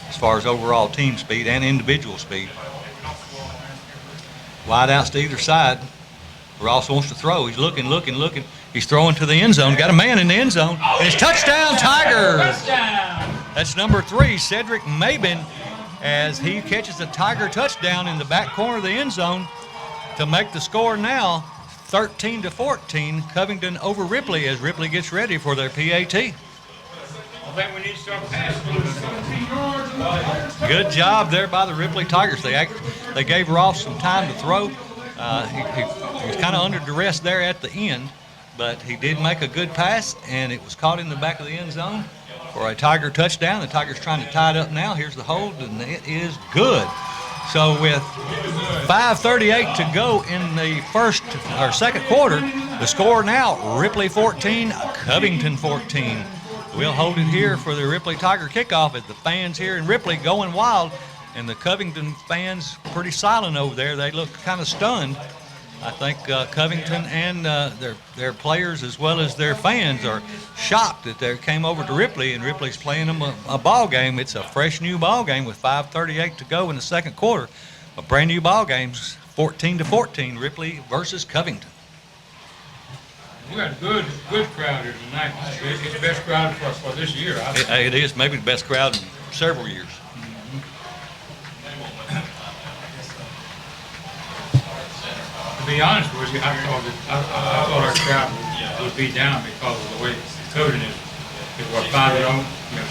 Speaker 1: as far as overall team speed and individual speed. Wide outs to either side. Ross wants to throw. He's looking. He's throwing to the end zone. Got a man in the end zone. And it's touchdown, Tiger.
Speaker 2: Touchdown!
Speaker 1: That's number 3, Cedric Mabin, as he catches a Tiger touchdown in the back corner of the end zone to make the score now 13-14. Covington over Ripley as Ripley gets ready for their PAT.
Speaker 2: I think we need to start passing.
Speaker 1: Good job there by the Ripley Tigers. They gave Ross some time to throw. He was kind of under duress there at the end, but he did make a good pass, and it was caught in the back of the end zone for a Tiger touchdown. The Tigers trying to tie it up now. Here's the hold, and it is good. So with 5:38 to go in the second quarter, the score now, Ripley 14, Covington 14. We'll hold it here for the Ripley Tiger kickoff as the fans here in Ripley going wild, and the Covington fans pretty silent over there. They look kind of stunned. I think Covington and their players as well as their fans are shocked that they came over to Ripley and Ripley's playing them a ball game. It's a fresh new ball game with 5:38 to go in the second quarter. A brand new ball game, 14-14, Ripley versus Covington.
Speaker 2: We got a good crowd here tonight. It's the best crowd for this year.
Speaker 1: It is maybe the best crowd in several years.
Speaker 2: To be honest with you, I thought our crowd would be down because of the way Covington is. It's what, 5-0,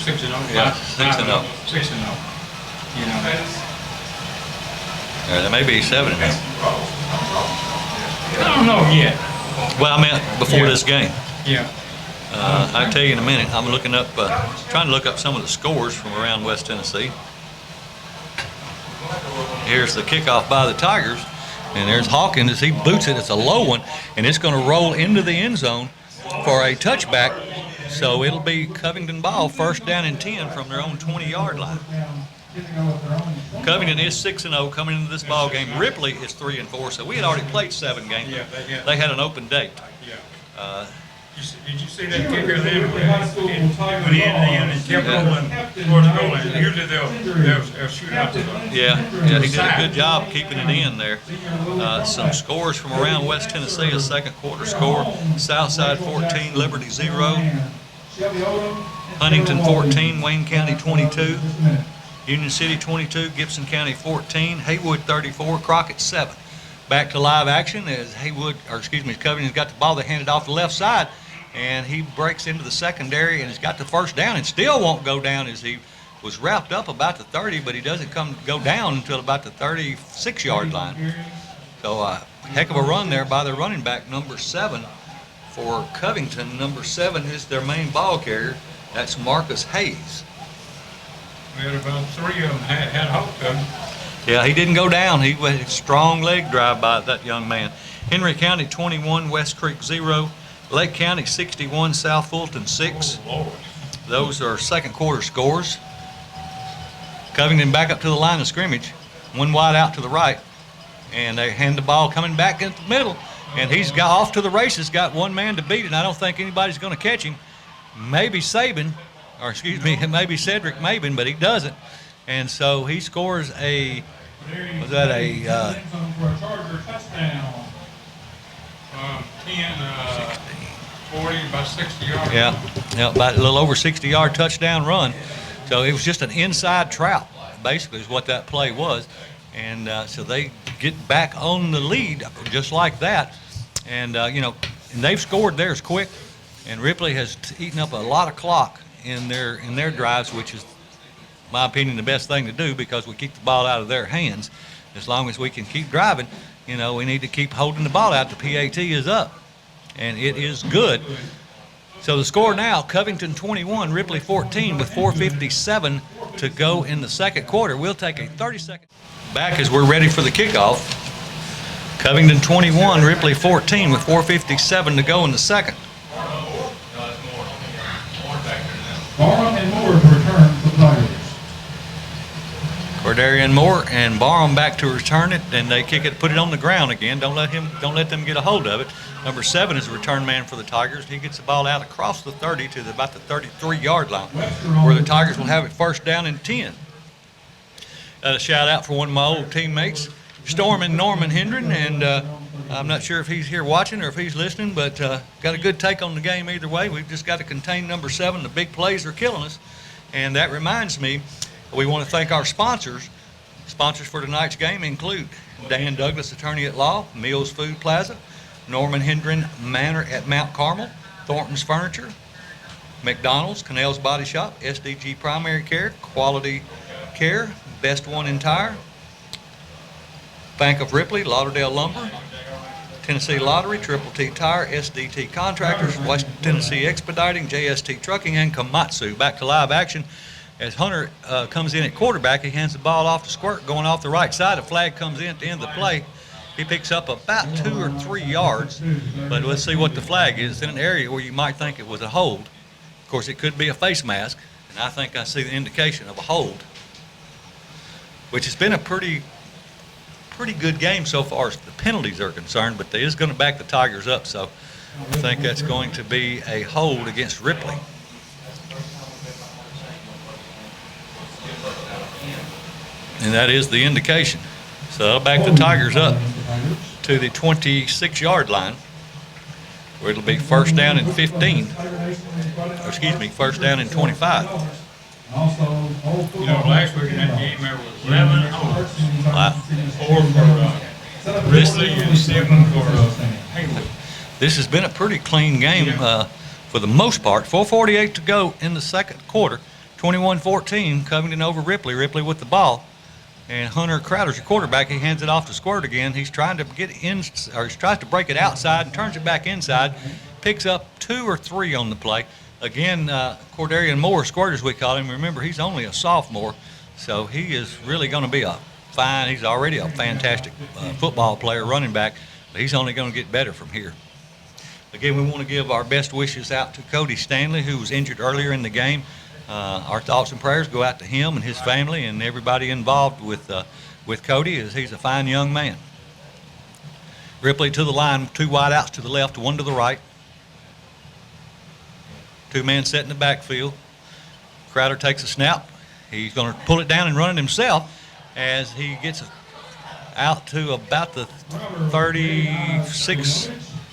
Speaker 2: 6-0,
Speaker 1: Yeah, 6-0.
Speaker 2: 6-0.
Speaker 1: There may be 7-0.
Speaker 2: I don't know yet.
Speaker 1: Well, I meant before this game.
Speaker 2: Yeah.
Speaker 1: I'll tell you in a minute. I'm trying to look up some of the scores from around West Tennessee. Here's the kickoff by the Tigers. And there's Hawkins as he boots it. It's a low one, and it's going to roll into the end zone for a touchback. So it'll be Covington ball, 1st down and 10 from their own 20-yard line. Covington is 6-0 coming into this ball game. Ripley is 3-4. So we had already played 7 games.
Speaker 2: Yeah,
Speaker 1: they had an open date.
Speaker 2: Yeah. Did you see that kicker then? When he and kept rolling towards the goal line. Usually they'll shoot out to the
Speaker 1: Yeah, he did a good job keeping it in there. Some scores from around West Tennessee, a second quarter score. Southside 14, Liberty 0. Huntington 14, Wayne County 22. Union City 22, Gibson County 14, Haywood 34, Crockett 7. Back to live action as Covington's got the ball. They handed off the left side, and he breaks into the secondary and has got the 1st down and still won't go down as he was wrapped up about the 30, but he doesn't go down until about the 36-yard line. So a heck of a run there by the running back, number 7 for Covington. Number 7 is their main ball carrier. That's Marcus Hayes.
Speaker 2: We had about 3 of them had hope of him.
Speaker 1: Yeah, he didn't go down. He had a strong leg drive by that young man. Henry County 21, West Creek 0. Lake County 61, South Fulton 6. Those are second quarter scores. Covington back up to the line of scrimmage. One wide out to the right. And they hand the ball coming back into the middle. And he's got off to the races, got one man to beat, and I don't think anybody's going to catch him. Maybe Cedric Mabin, but he doesn't. And so he scores a
Speaker 3: 10,
Speaker 2: 40, about 60 yards.
Speaker 1: Yeah, about a little over 60-yard touchdown run. So it was just an inside trap, basically, is what that play was. And so they get back on the lead just like that. And, and they've scored theirs quick. And Ripley has eaten up a lot of clock in their drives, which is my opinion, the best thing to do because we keep the ball out of their hands. As long as we can keep driving, you know, we need to keep holding the ball out. The PAT is up, and it is good. So the score now, Covington 21, Ripley 14 with 4:57 to go in the second quarter. We'll take a 30-second back as we're ready for the kickoff. Covington 21, Ripley 14 with 4:57 to go in the second.
Speaker 3: Barham and Moore to return for the Tigers.
Speaker 1: Cordarian Moore and Barham back to return it, and they kick it, put it on the ground again. Don't let them get a hold of it. Number 7 is the return man for the Tigers. He gets the ball out across the 30 to about the 33-yard line, where the Tigers will have it first down and 10. A shout out for one of my old teammates, Stormin' Norman Hendren, and I'm not sure if he's here watching or if he's listening, but got a good take on the game either way. We've just got to contain number 7. The big plays are killing us, and that reminds me, we want to thank our sponsors. Sponsors for tonight's game include Dan Douglas, attorney at law, Mills Food Plaza, Norman Hendren Manor at Mount Carmel, Thornton's Furniture, McDonald's, Cannell's Body Shop, SDG Primary Care, Quality Care, Best One in Tire, Bank of Ripley, Lauderdale Lumber, Tennessee Lottery, Triple T Tire, SDT Contractors, West Tennessee Expediting, JST Trucking, and Komatsu. Back to live action as Hunter comes in at quarterback. He hands the ball off to Squirt going off the right side. A flag comes in at the end of the play. He picks up about 2 or 3 yards, but let's see what the flag is. It's in an area where you might think it was a hold. Of course, it could be a face mask, and I think I see the indication of a hold, which has been a pretty good game so far as the penalties are concerned, but they is going to back the Tigers up, so I think that's going to be a hold against Ripley. And that is the indication. So that'll back the Tigers up to the 26-yard line, where it'll be first down and 15. Or excuse me, first down and 25.
Speaker 2: You know, last week in that game there was 11 holds.
Speaker 1: Wow.
Speaker 2: 4 for Ripley and 7 for Haywood.
Speaker 1: This has been a pretty clean game for the most part. 4:48 to go in the second quarter. 21-14, Covington over Ripley. Ripley with the ball. And Hunter Crowder's your quarterback. He hands it off to Squirt again. He's trying to get in, or he tries to break it outside and turns it back inside. Picks up 2 or 3 on the play. Again, Cordarian Moore, Squirt as we call him. Remember, he's only a sophomore, so he is really going to be he's already a fantastic football player, running back, but he's only going to get better from here. Again, we want to give our best wishes out to Cody Stanley, who was injured earlier in the game. Our thoughts and prayers go out to him and his family and everybody involved with Cody, as he's a fine young man. Ripley to the line, 2 wideouts to the left, 1 to the right. 2 men set in the backfield. Crowder takes a snap. He's going to pull it down and run it himself as he gets out to about the 36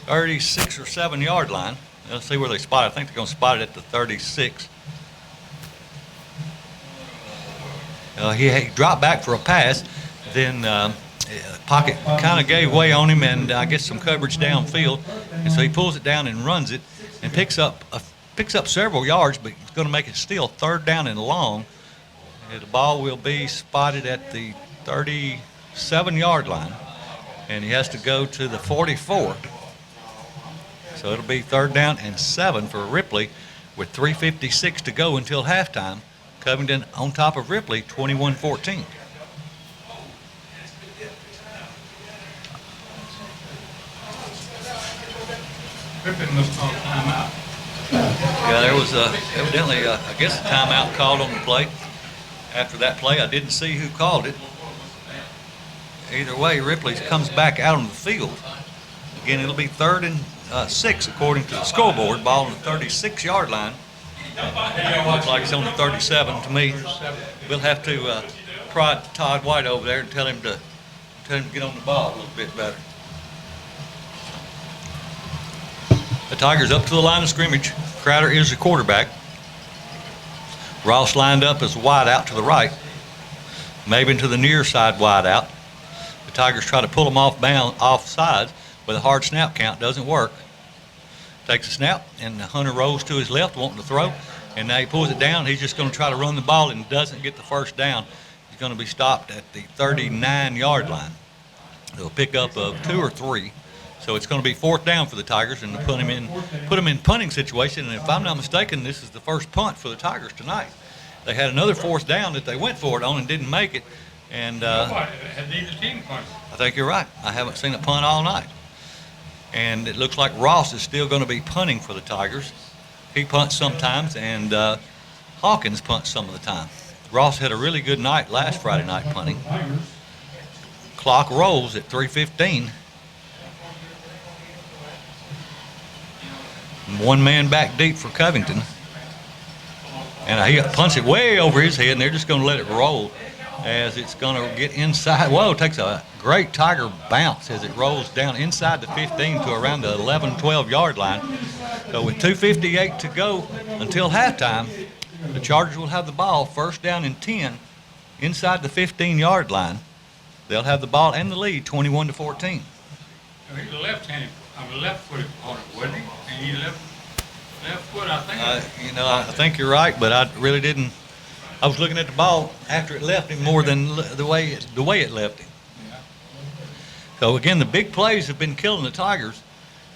Speaker 1: or 7 yard line. Let's see where they spot it. I think they're going to spot it at the 36. He dropped back for a pass, then pocket kind of gave way on him, and I guess some coverage downfield, and so he pulls it down and runs it, and picks up several yards, but he's going to make it still 3rd down and long. And the ball will be spotted at the 37-yard line, and he has to go to the 44. So it'll be 3rd down and 7 for Ripley with 3:56 to go until halftime. Covington on top of Ripley, 21-14.
Speaker 2: Ripley must call timeout.
Speaker 1: Yeah, there was evidently, I guess, a timeout called on the play. After that play, I didn't see who called it. Either way, Ripley comes back out on the field. Again, it'll be 3rd and 6 according to the scoreboard. Ball on the 36-yard line. Looks like it's on the 37 to me. We'll have to prod Todd White over there and tell him to get on the ball a little bit better. The Tigers up to the line of scrimmage. Crowder is the quarterback. Ross lined up as wide out to the right. Maven to the near side wide out. The Tigers try to pull him off sides, but a hard snap count doesn't work. Takes a snap, and Hunter rolls to his left, wanting to throw. And now he pulls it down. He's just going to try to run the ball and doesn't get the first down. He's going to be stopped at the 39-yard line. They'll pick up of 2 or 3. So it's going to be 4th down for the Tigers and to put them in punting situation. And if I'm not mistaken, this is the first punt for the Tigers tonight. They had another 4th down that they went for it on and didn't make it. And
Speaker 2: Had neither team punted.
Speaker 1: I think you're right. I haven't seen a punt all night. And it looks like Ross is still going to be punting for the Tigers. He punts sometimes, and Hawkins punts some of the time. Ross had a really good night last Friday night punting. Clock rolls at 3:15. One man back deep for Covington. And he punts it way over his head, and they're just going to let it roll as it's going to get inside. Whoa, it takes a great Tiger bounce as it rolls down inside the 15 to around the 11, 12-yard line. So with 2:58 to go until halftime, the Chargers will have the ball 1st down and 10 inside the 15-yard line. They'll have the ball and the lead 21-14.
Speaker 2: He's a left-handed, left-footed opponent, wasn't he? And he left foot, I think.
Speaker 1: I think you're right, but I really didn't. I was looking at the ball after it left him more than the way it left him.
Speaker 2: Yeah.
Speaker 1: So again, the big plays have been killing the Tigers.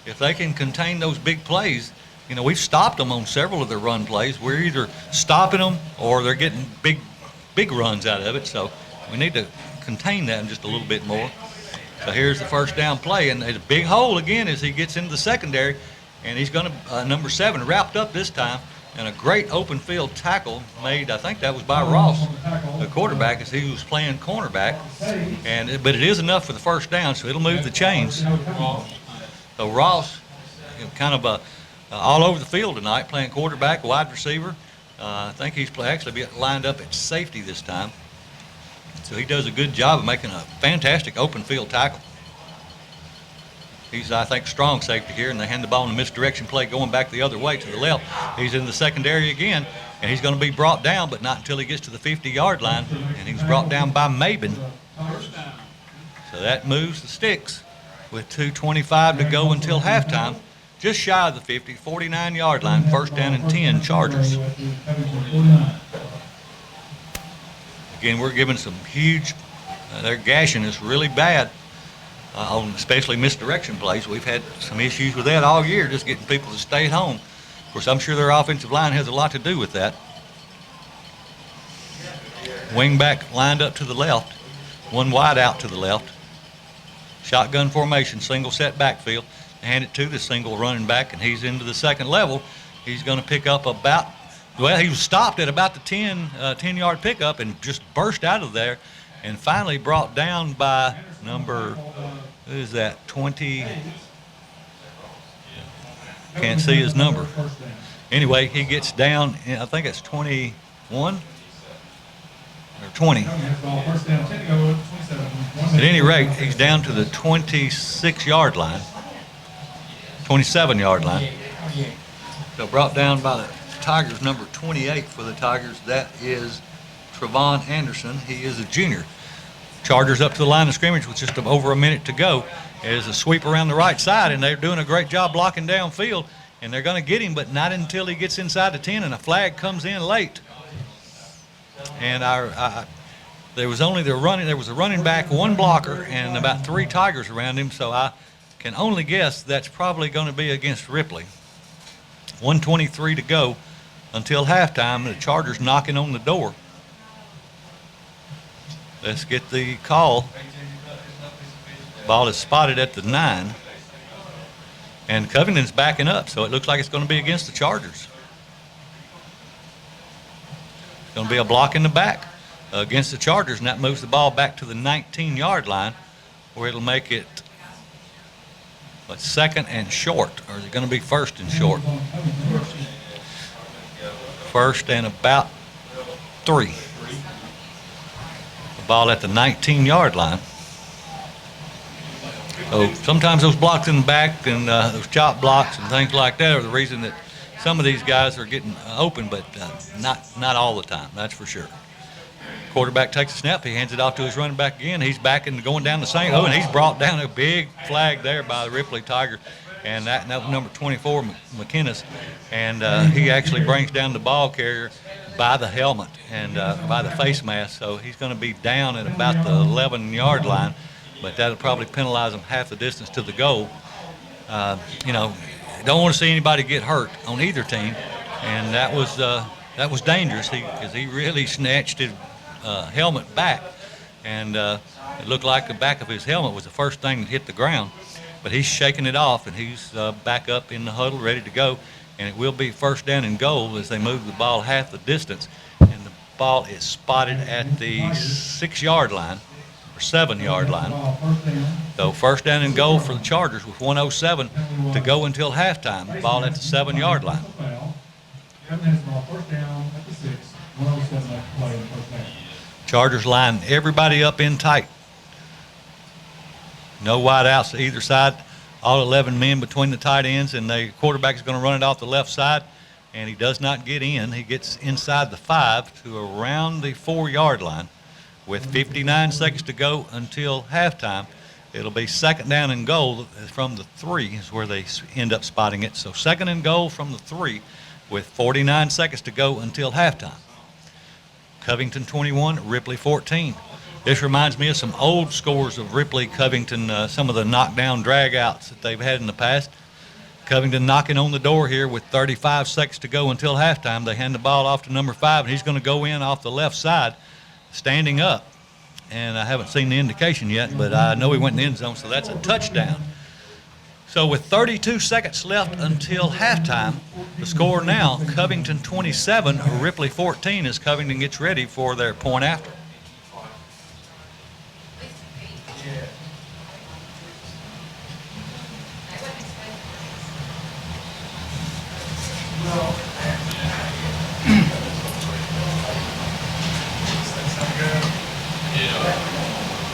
Speaker 1: If they can contain those big plays, we've stopped them on several of their run plays. We're either stopping them or they're getting big runs out of it. So we need to contain that just a little bit more. So here's the 1st down play, and there's a big hole again as he gets into the secondary, and he's going to number 7 wrapped up this time. And a great open field tackle made, I think that was by Ross, the quarterback, as he was playing cornerback. But it is enough for the 1st down, so it'll move the chains. So Ross, kind of all over the field tonight, playing quarterback, wide receiver. I think he's actually lined up at safety this time. So he does a good job of making a fantastic open field tackle. He's, I think, strong safety here, and they hand the ball in a misdirection play going back the other way to the left. He's in the secondary again, and he's going to be brought down, but not until he gets to the 50-yard line, and he's brought down by Mabin. So that moves the sticks with 2:25 to go until halftime, just shy of the 50, 49-yard line, 1st down and 10, Chargers. Again, we're giving some huge, they're gashing us really bad. On especially misdirection plays. We've had some issues with that all year, just getting people to stay at home. Of course, I'm sure their offensive line has a lot to do with that. Wing back lined up to the left, one wide out to the left. Shotgun formation, single set backfield. Hand it to the single running back, and he's into the 2nd level. He's going to pick up he was stopped at about the 10-yard pickup and just burst out of there, and finally brought down by number, 20? Can't see his number. Anyway, he gets down, I think it's 21 or 20. At any rate, he's down to the 26-yard line, 27-yard line. So brought down by the Tigers, number 28 for the Tigers. That is Trevon Anderson. He is a junior. Chargers up to the line of scrimmage with just over a minute to go. There's a sweep around the right side, and they're doing a great job blocking downfield, and they're going to get him, but not until he gets inside the 10, and a flag comes in late. And there was a running back, one blocker, and about 3 Tigers around him, so I can only guess that's probably going to be against Ripley. 1:23 to go until halftime. The Chargers knocking on the door. Let's get the call. Ball is spotted at the 9. And Covington's backing up, so it looks like it's going to be against the Chargers. It's going to be a block in the back against the Chargers, and that moves the ball back to the 19-yard line, where it'll make it 2nd and short, or is it going to be 1st and short? 1st and about 3. Ball at the 19-yard line. So sometimes those blocks in the back and those chop blocks and things like that are the reason that some of these guys are getting open, but not all the time, that's for sure. Quarterback takes a snap. He hands it off to his running back again. He's back and going down the same. And he's brought down a big flag there by the Ripley Tigers. and that was number 24, McInnes, and he actually brings down the ball carrier by the helmet and by the face mask, so he's going to be down at about the 11-yard line, but that'll probably penalize him half the distance to the goal. You know, don't want to see anybody get hurt on either team, and that was dangerous because he really snatched his helmet back, and it looked like the back of his helmet was the first thing that hit the ground. But he's shaking it off, and he's back up in the huddle, ready to go. And it will be first down and goal as they move the ball half the distance. And the ball is spotted at the 6-yard line or 7-yard line. So first down and goal for the Chargers with 1:07 to go until halftime. The ball at the 7-yard line. Chargers line everybody up in tight. No wide outs to either side. All 11 men between the tight ends, and the quarterback is going to run it off the left side, and he does not get in. He gets inside the 5 to around the 4-yard line with 59 seconds to go until halftime. It'll be second down and goal from the 3 is where they end up spotting it. So second and goal from the 3 with 49 seconds to go until halftime. Covington 21, Ripley 14. This reminds me of some old scores of Ripley Covington, some of the knockdown drag-outs that they've had in the past. Covington knocking on the door here with 35 seconds to go until halftime. They hand the ball off to number 5, and he's going to go in off the left side, standing up. And I haven't seen the indication yet, but I know he went in the end zone, so that's a touchdown. So with 32 seconds left until halftime, the score now, Covington 27, Ripley 14, as Covington gets ready for their point after.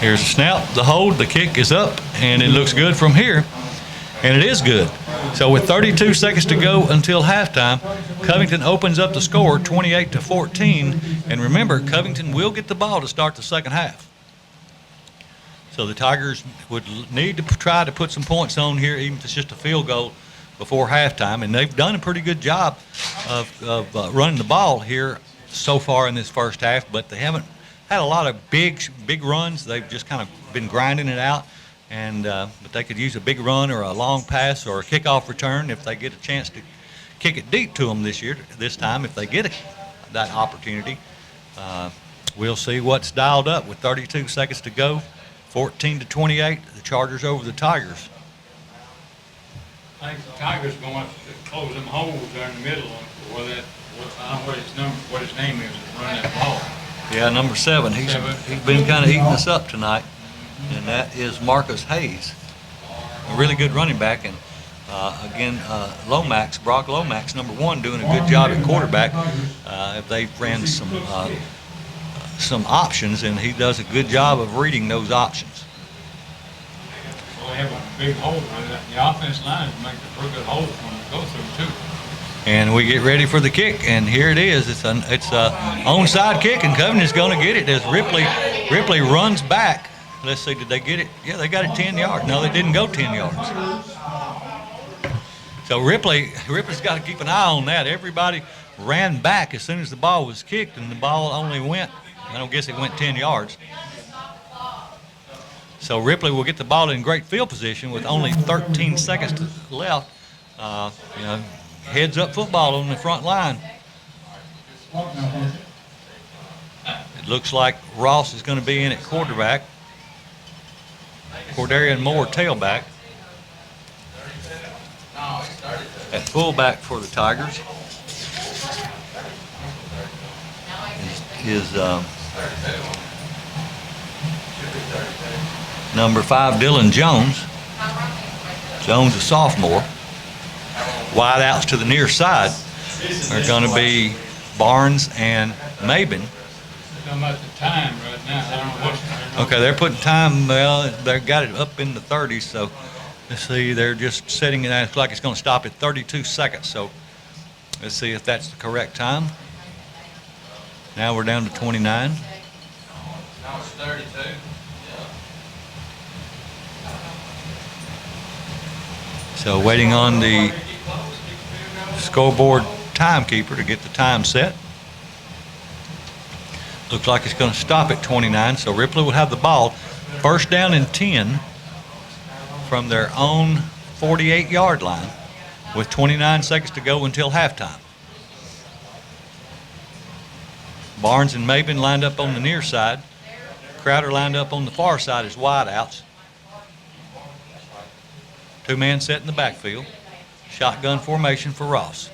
Speaker 1: Here's the snap, the hold, the kick is up, and it looks good from here, and it is good. So with 32 seconds to go until halftime, Covington opens up the score 28-14, and remember, Covington will get the ball to start the second half. So the Tigers would need to try to put some points on here, even if it's just a field goal before halftime, and they've done a pretty good job of running the ball here so far in this first half, but they haven't had a lot of big runs. They've just kind of been grinding it out, and but they could use a big run or a long pass or a kickoff return if they get a chance to kick it deep to them this time if they get that opportunity. We'll see what's dialed up with 32 seconds to go. 14-28, the Chargers over the Tigers.
Speaker 2: I think the Tigers going to close them holes there in the middle where that, I don't know what his name is, running that ball.
Speaker 1: Yeah, number 7. He's been kind of eating us up tonight, and that is Marcus Hayes, a really good running back. And again, Brock Lomax, number 1, doing a good job at quarterback. If they ran some options, and he does a good job of reading those options.
Speaker 2: Well, they have a big hole. The offense line makes a pretty good hole for them to go through, too.
Speaker 1: And we get ready for the kick, and here it is. It's a onside kick, and Covington's going to get it as Ripley runs back. Let's see, did they get it? Yeah, they got it 10 yards. No, they didn't go 10 yards. So Ripley's got to keep an eye on that. Everybody ran back as soon as the ball was kicked, and the ball only went, I don't guess it went 10 yards. So Ripley will get the ball in great field position with only 13 seconds left. Heads up football on the front line. It looks like Ross is going to be in at quarterback. Cordarian Moore tailback. At fullback for the Tigers is number 5, Dylan Jones. Jones, a sophomore. Wide outs to the near side are going to be Barnes and Mabin.
Speaker 2: Talking about the time right now. I don't know what's.
Speaker 1: Okay, they're putting time. Well, they've got it up in the 30s. So let's see. They're just setting it. It's like it's going to stop at 32 seconds. So let's see if that's the correct time. Now we're down to 29.
Speaker 4: Now it's 32.
Speaker 1: So waiting on the scoreboard timekeeper to get the time set. Looks like it's going to stop at 29, so Ripley will have the ball. First down and 10 from their own 48-yard line with 29 seconds to go until halftime. Barnes and Maben lined up on the near side. Crowder lined up on the far side as wideouts. Two-man set in the backfield. Shotgun formation for Ross.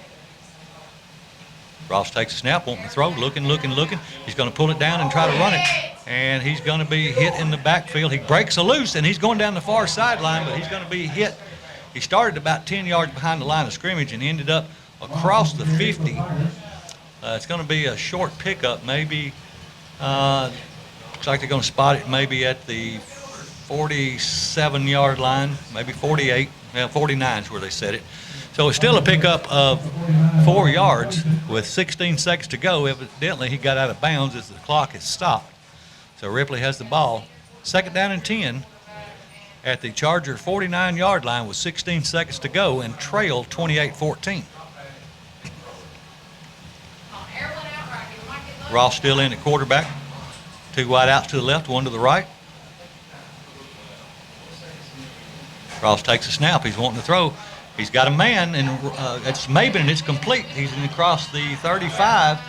Speaker 1: Ross takes a snap, wanting to throw, looking. He's going to pull it down and try to run it. And he's going to be hit in the backfield. He breaks a loose, and he's going down the far sideline, but he's going to be hit. He started about 10 yards behind the line of scrimmage and ended up across the 50. It's going to be a short pickup, maybe. Looks like they're going to spot it maybe at the 47-yard line, maybe 48. 49 is where they set it. So it's still a pickup of 4 yards with 16 seconds to go. Evidently, he got out of bounds as the clock has stopped. So Ripley has the ball. Second down and 10 at the Charger 49-yard line with 16 seconds to go and trail 28-14. Ross still in at quarterback. Two wide outs to the left, one to the right. Ross takes a snap. He's wanting to throw. He's got a man, and it's Maben, and it's complete. He's across the 35,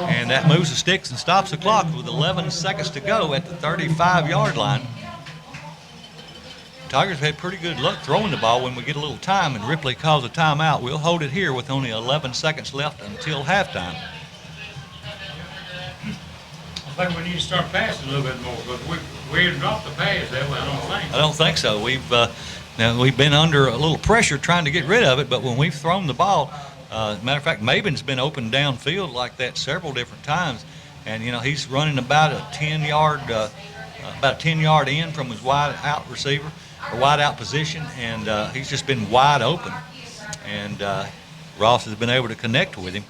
Speaker 1: and that moves the sticks and stops the clock with 11 seconds to go at the 35-yard line. Tigers have had pretty good luck throwing the ball when we get a little time, and Ripley calls a timeout. We'll hold it here with only 11 seconds left until halftime.
Speaker 2: I think we need to start passing a little bit more, because we didn't drop the pass that way, I don't think.
Speaker 1: I don't think so. We've been under a little pressure trying to get rid of it, but when we've thrown the ball, as a matter of fact, Maben's been open downfield like that several different times, and he's running about a 10-yard in from his wide out receiver or wide out position, and he's just been wide open, and Ross has been able to connect with him.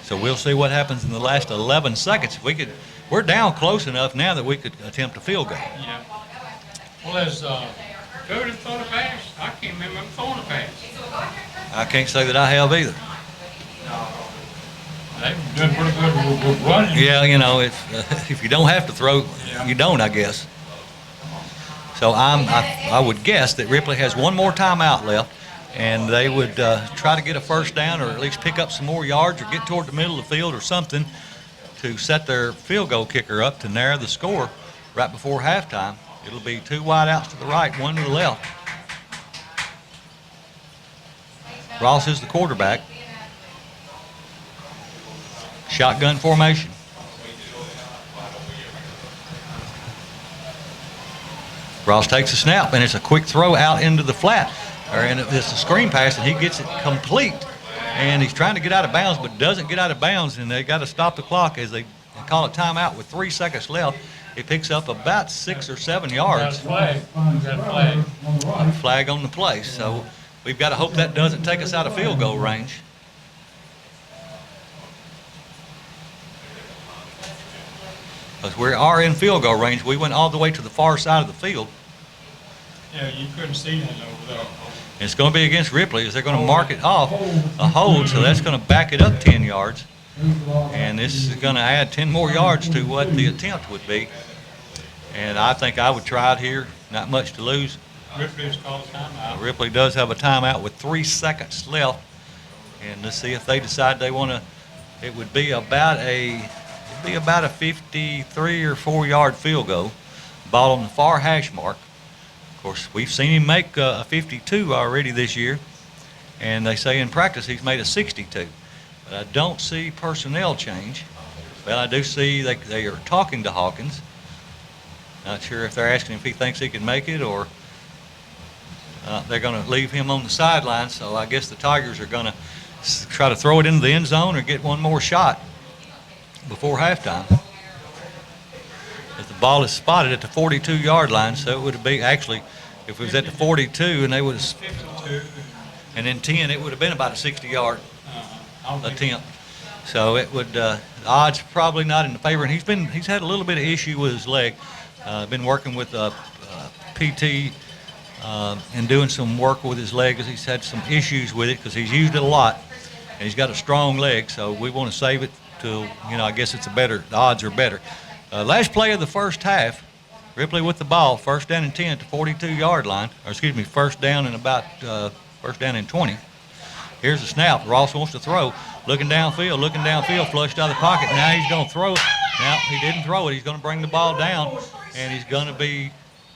Speaker 1: So we'll see what happens in the last 11 seconds. We're down close enough now that we could attempt a field goal.
Speaker 2: Yeah. Well, as Covington throw the pass, I can't remember him throwing a pass.
Speaker 1: I can't say that I have either.
Speaker 2: They've done pretty good with running.
Speaker 1: Yeah, if you don't have to throw, you don't, I guess. So I would guess that Ripley has one more timeout left, and they would try to get a first down or at least pick up some more yards or get toward the middle of the field or something to set their field goal kicker up to narrow the score right before halftime. It'll be two wide outs to the right, one to the left. Ross is the quarterback. Shotgun formation. Ross takes a snap, and it's a quick throw out into the flat. And it's a screen pass, and he gets it complete. And he's trying to get out of bounds, but doesn't get out of bounds, and they got to stop the clock as they call a timeout with 3 seconds left. It picks up about 6 or 7 yards.
Speaker 2: Got a flag.
Speaker 1: Flag on the play. So we've got to hope that doesn't take us out of field goal range. Because we are in field goal range. We went all the way to the far side of the field.
Speaker 2: Yeah, you couldn't see that over there.
Speaker 1: It's going to be against Ripley as they're going to mark it off a hold, so that's going to back it up 10 yards. And this is going to add 10 more yards to what the attempt would be. And I think I would try it here. Not much to lose.
Speaker 2: Ripley's called a timeout.
Speaker 1: Ripley does have a timeout with 3 seconds left. And let's see if they decide they want to. It would be about a 53 or 4 yard field goal. Ball on the far hash mark. Of course, we've seen him make a 52 already this year, and they say in practice he's made a 62. But I don't see personnel change. Well, I do see they are talking to Hawkins. Not sure if they're asking if he thinks he can make it or they're going to leave him on the sideline. So I guess the Tigers are going to try to throw it into the end zone or get one more shot before halftime. As the ball is spotted at the 42-yard line, so it would be actually, if it was at the 42 and they would have,
Speaker 2: 52.
Speaker 1: and then 10, it would have been about a 60-yard attempt. So it would, the odds probably not in the favor. And he's had a little bit of issue with his leg. Been working with PT and doing some work with his leg because he's had some issues with it because he's used it a lot. And he's got a strong leg, so we want to save it till, I guess the odds are better. Last play of the first half, Ripley with the ball, first down and 10 at the 42-yard line, or excuse me, first down and 20. Here's the snap. Ross wants to throw. Looking downfield, flushed out of the pocket. Now he's going to throw it. Now he didn't throw it. He's going to bring the ball down, and he's going to be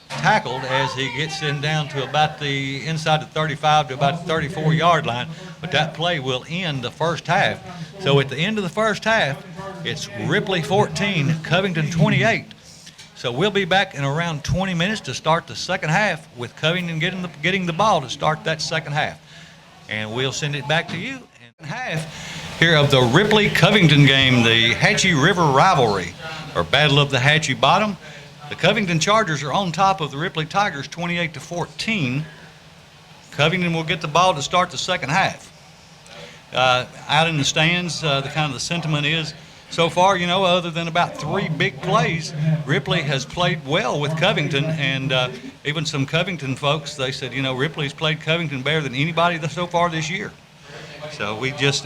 Speaker 1: tackled as he gets down to about the inside the 35 to about the 34-yard line. But that play will end the first half. So at the end of the first half, it's Ripley 14, Covington 28. So we'll be back in around 20 minutes to start the second half with Covington getting the ball to start that second half. And we'll send it back to you in half here of the Ripley-Covington game, the Hatchie River rivalry, or Battle of the Hatchie Bottom. The Covington Chargers are on top of the Ripley Tigers 28-14. Covington will get the ball to start the second half. Out in the stands, the sentiment is, so far, other than about 3 big plays, Ripley has played well with Covington, and even some Covington folks, they said, Ripley's played Covington better than anybody so far this year. So we just,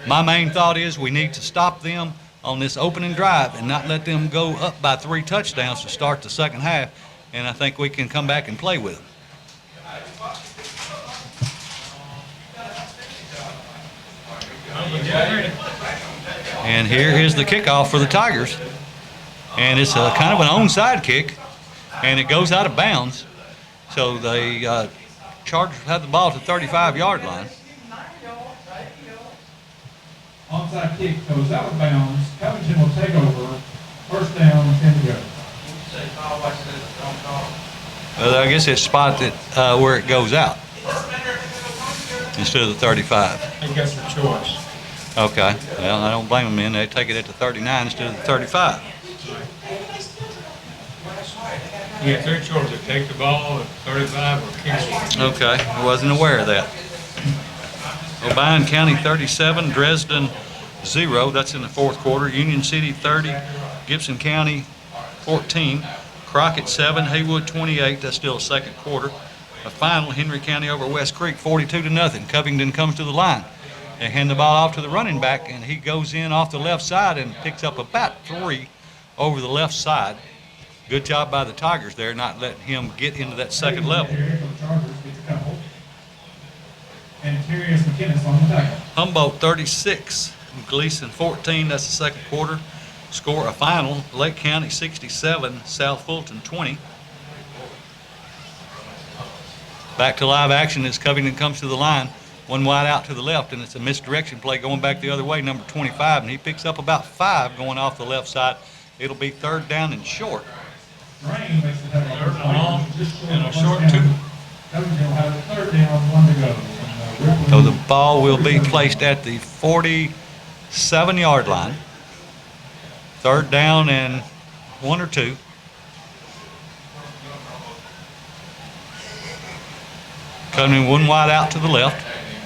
Speaker 1: my main thought is we need to stop them on this opening drive and not let them go up by 3 touchdowns to start the second half, and I think we can come back and play with them. And here is the kickoff for the Tigers. And it's a kind of an onside kick, and it goes out of bounds. So the Chargers have the ball at the 35-yard line.
Speaker 3: Onside kick goes out of bounds. Covington will take over. First down and 10 to go.
Speaker 1: Well, I guess it's spot that where it goes out instead of the 35.
Speaker 2: They got their choice.
Speaker 1: Okay. Well, I don't blame them then. They take it at the 39 instead of the 35.
Speaker 2: You got 3 choices. Take the ball at 35 or kick it.
Speaker 1: Okay. I wasn't aware of that. Obion County 37, Dresden 0. That's in the fourth quarter. Union City 30, Gibson County 14, Crockett 7, Haywood 28. That's still a second quarter. A final, Henry County over West Creek 42-0. Covington comes to the line. They hand the ball off to the running back, and he goes in off the left side and picks up about 3 over the left side. Good job by the Tigers there, not letting him get into that second level.
Speaker 3: And Terrius McKinnis on the tackle.
Speaker 1: Humboldt 36, Gleason 14. That's the second quarter. Score a final, Lake County 67, South Fulton 20. Back to live action as Covington comes to the line. One wide out to the left, and it's a misdirection play going back the other way, number 25, and he picks up about 5 going off the left side. It'll be third down and short.
Speaker 3: Rain makes it have a
Speaker 2: Third and long and a short 2.
Speaker 3: Covington will have a third down, 1 to go.
Speaker 1: So the ball will be placed at the 47-yard line. Third down and 1 or 2. Covington one wide out to the left,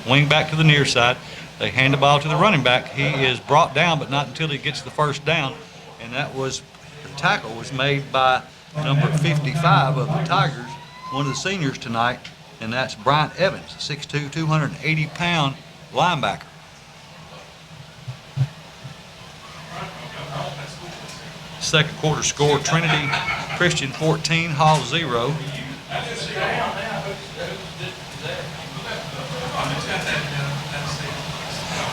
Speaker 1: wing back to the near side. They hand the ball to the running back. He is brought down, but not until he gets the first down. And the tackle was made by number 55 of the Tigers, one of the seniors tonight, and that's Bryant Evans, 6'2", 280-pound linebacker. Second quarter score, Trinity Christian 14, Hall 0.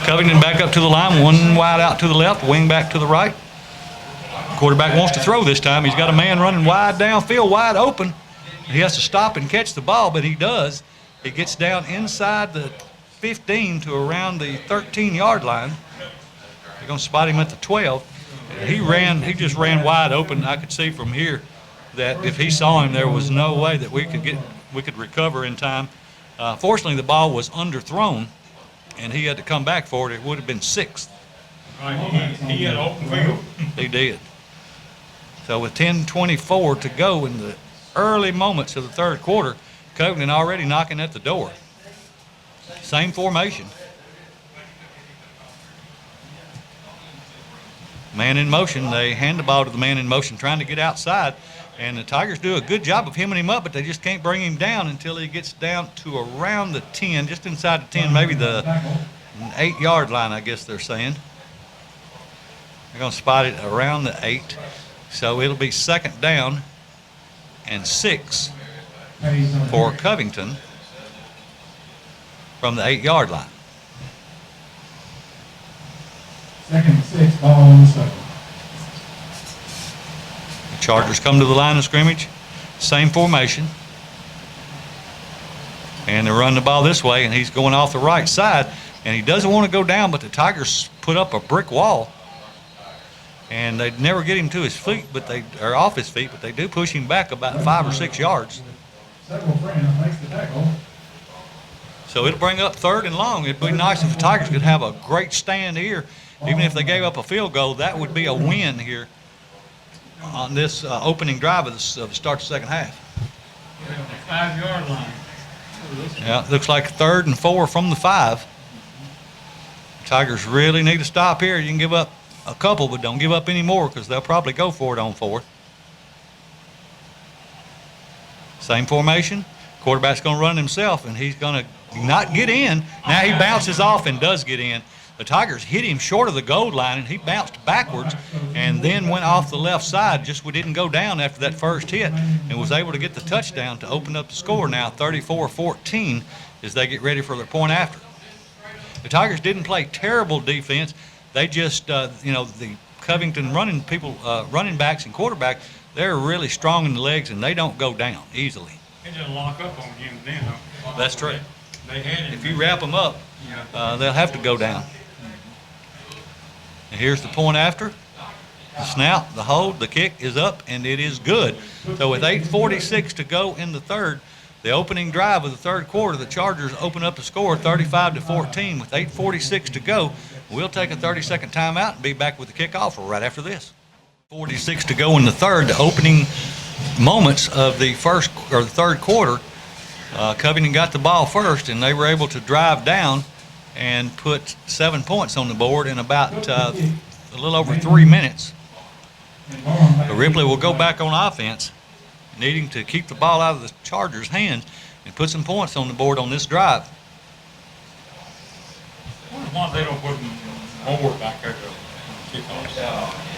Speaker 1: Covington back up to the line, one wide out to the left, wing back to the right. Quarterback wants to throw this time. He's got a man running wide downfield, wide open. He has to stop and catch the ball, but he does. He gets down inside the 15 to around the 13-yard line. They're going to spot him at the 12. He just ran wide open. I could see from here that if he saw him, there was no way that we could recover in time. Fortunately, the ball was underthrown, and he had to come back for it. It would have been 6th.
Speaker 2: Right, he had open field.
Speaker 1: He did. So with 10:24 to go in the early moments of the third quarter, Covington already knocking at the door. Same formation. Man in motion. They hand the ball to the man in motion, trying to get outside. And the Tigers do a good job of hemming him up, but they just can't bring him down until he gets down to around the 10, just inside the 10, maybe the 8-yard line, I guess they're saying. They're going to spot it around the 8. So it'll be 2nd down and 6 for Covington from the 8-yard line.
Speaker 3: 2nd and 6, ball on the 7.
Speaker 1: The Chargers come to the line of scrimmage, same formation. And they run the ball this way, and he's going off the right side. And he doesn't want to go down, but the Tigers put up a brick wall. And they never get him to his feet, or off his feet, but they do push him back about 5 or 6 yards.
Speaker 3: Several friends makes the tackle.
Speaker 1: So it'll bring up 3rd and long. It'd be nice if the Tigers could have a great stand here. Even if they gave up a field goal, that would be a win here on this opening drive of the start of the second half.
Speaker 2: 5-yard line.
Speaker 1: Yeah, it looks like 3rd and 4 from the 5. Tigers really need to stop here. You can give up a couple, but don't give up any more because they'll probably go for it on 4th. Same formation. Quarterback's going to run himself, and he's going to not get in. Now he bounces off and does get in. The Tigers hit him short of the goal line, and he bounced backwards and then went off the left side. Just didn't go down after that first hit and was able to get the touchdown to open up the score now 34-14 as they get ready for their point after. The Tigers didn't play terrible defense. They just, the Covington running backs and quarterback, they're really strong in the legs, and they don't go down easily.
Speaker 2: They just lock up on him then.
Speaker 1: That's true.
Speaker 2: They had him.
Speaker 1: If you wrap them up, they'll have to go down. And here's the point after. The snap, the hold, the kick is up, and it is good. So with 8:46 to go in the 3rd, the opening drive of the 3rd quarter, the Chargers open up the score 35-14 with 8:46 to go. We'll take a 30-second timeout and be back with the kickoff right after this. 46 to go in the 3rd, the opening moments of the 3rd quarter. Covington got the ball first, and they were able to drive down and put 7 points on the board in about a little over 3 minutes. But Ripley will go back on offense, needing to keep the ball out of the Chargers' hands and put some points on the board on this drive.
Speaker 2: Why they don't put more back there to kick off?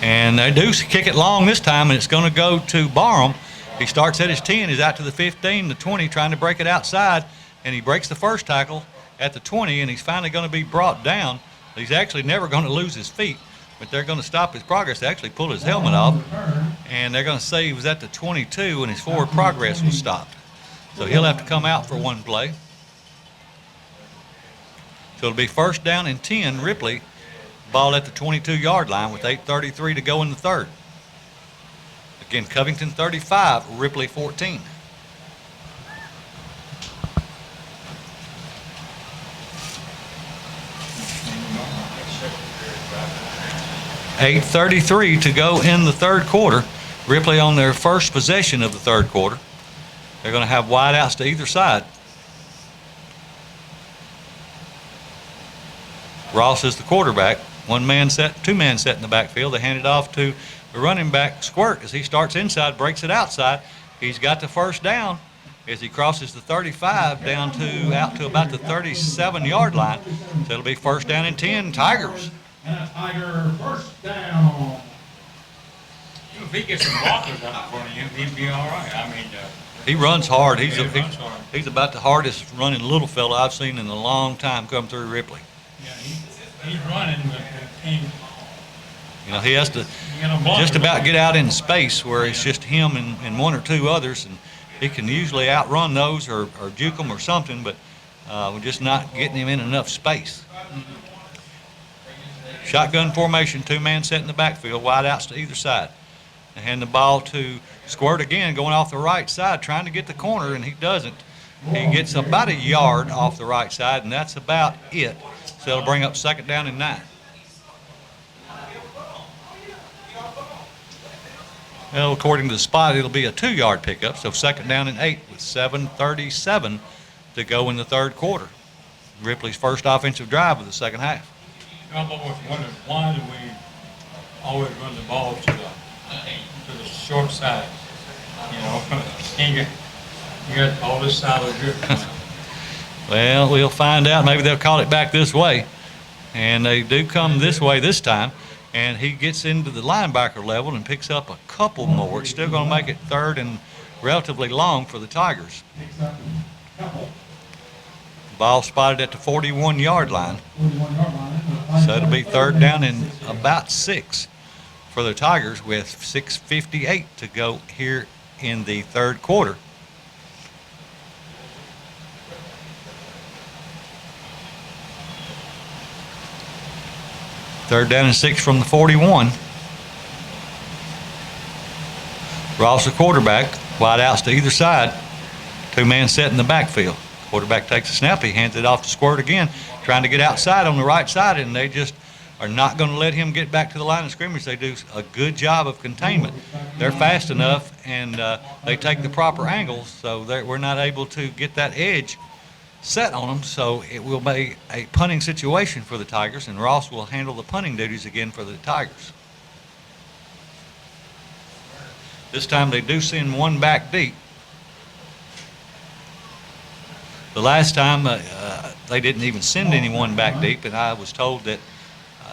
Speaker 1: And they do kick it long this time, and it's going to go to Barham. He starts at his 10, he's out to the 15, the 20, trying to break it outside, and he breaks the first tackle at the 20, and he's finally going to be brought down. He's actually never going to lose his feet, but they're going to stop his progress. They actually pull his helmet off, and they're going to say he was at the 22 and his forward progress was stopped. So he'll have to come out for one play. So it'll be 1st down and 10, Ripley, ball at the 22-yard line with 8:33 to go in the 3rd. Again, Covington 35, Ripley 14. $8:33 to go in the 3rd quarter. Ripley on their first possession of the 3rd quarter. They're going to have wideouts to either side. Ross is the quarterback. 1-man set, 2-man set in the backfield. They hand it off to the running back, Squirt, as he starts inside, breaks it outside. He's got the 1st down as he crosses the 35 down to out to about the 37-yard line. So it'll be 1st down and 10, Tigers.
Speaker 3: And a Tiger 1st down.
Speaker 2: If he gets some blockers out in front of him, he'd be all right. I mean,
Speaker 1: he runs hard.
Speaker 2: He runs hard.
Speaker 1: He's about the hardest running little fella I've seen in a long time come through Ripley.
Speaker 2: yeah, he's running, but
Speaker 1: He has to just about get out in space where it's just him and 1 or 2 others, and he can usually outrun those or juke them or something, but we're just not getting him in enough space. Shotgun formation, 2-man set in the backfield, wideouts to either side. They hand the ball to Squirt again, going off the right side, trying to get the corner, and he doesn't. He gets about a yard off the right side, and that's about it. So it'll bring up 2nd down and 9. Well, according to the spot, it'll be a 2-yard pickup, so 2nd down and 8 with 7:37 to go in the 3rd quarter. Ripley's first offensive drive of the second half.
Speaker 2: I always wondered, why do we always run the ball to the short side. You know, you got all this solid drift.
Speaker 1: Well, we'll find out. Maybe they'll call it back this way. And they do come this way this time. And he gets into the linebacker level and picks up a couple more. It's still going to make it third and relatively long for the Tigers.
Speaker 3: Picks up a couple.
Speaker 1: Ball spotted at the 41-yard line.
Speaker 3: 41-yard line.
Speaker 1: So it'll be third down and about 6 for the Tigers with 6:58 to go here in the third quarter. Third down and 6 from the 41. Ross, the quarterback, wide outs to either side. Two-man set in the backfield. Quarterback takes a snap. He hands it off to Squirt again, trying to get outside on the right side, and they just are not going to let him get back to the line of scrimmage. They do a good job of containment. They're fast enough, and they take the proper angles, so we're not able to get that edge set on them, so it will be a punting situation for the Tigers, and Ross will handle the punting duties again for the Tigers. This time they do send one back deep. The last time they didn't even send anyone back deep, and I was told that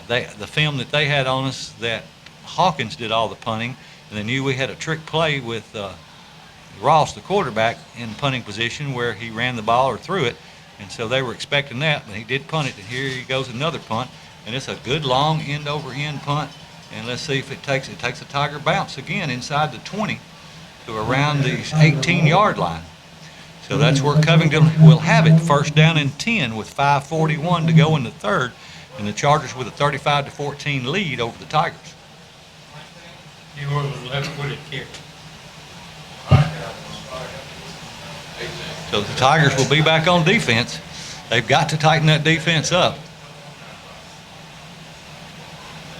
Speaker 1: the film that they had on us that Hawkins did all the punting, and they knew we had a trick play with Ross, the quarterback, in punting position where he ran the ball or threw it, and so they were expecting that, but he did punt it, and here he goes another punt, and it's a good long end-over-end punt, and let's see if it takes a Tiger bounce again inside the 20 to around the 18-yard line. So that's where Covington will have it, first down and 10 with 5:41 to go in the third, and the Chargers with a 35-14 lead over the Tigers.
Speaker 2: He was a left-footed kick.
Speaker 1: So the Tigers will be back on defense. They've got to tighten that defense up.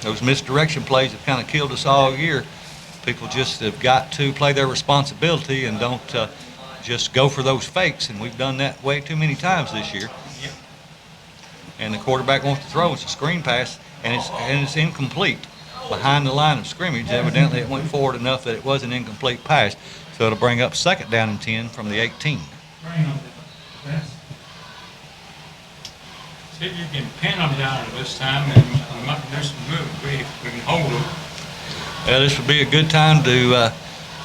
Speaker 1: Those misdirection plays have kind of killed us all year. People just have got to play their responsibility and don't just go for those fakes, and we've done that way too many times this year.
Speaker 2: Yep.
Speaker 1: And the quarterback wants to throw. It's a screen pass, and it's incomplete behind the line of scrimmage. Evidently, it went forward enough that it was an incomplete pass. So it'll bring up second down and 10 from the 18.
Speaker 2: See if you can pin them down this time, and we might do some good if we can hold them.
Speaker 1: Yeah, this would be a good time to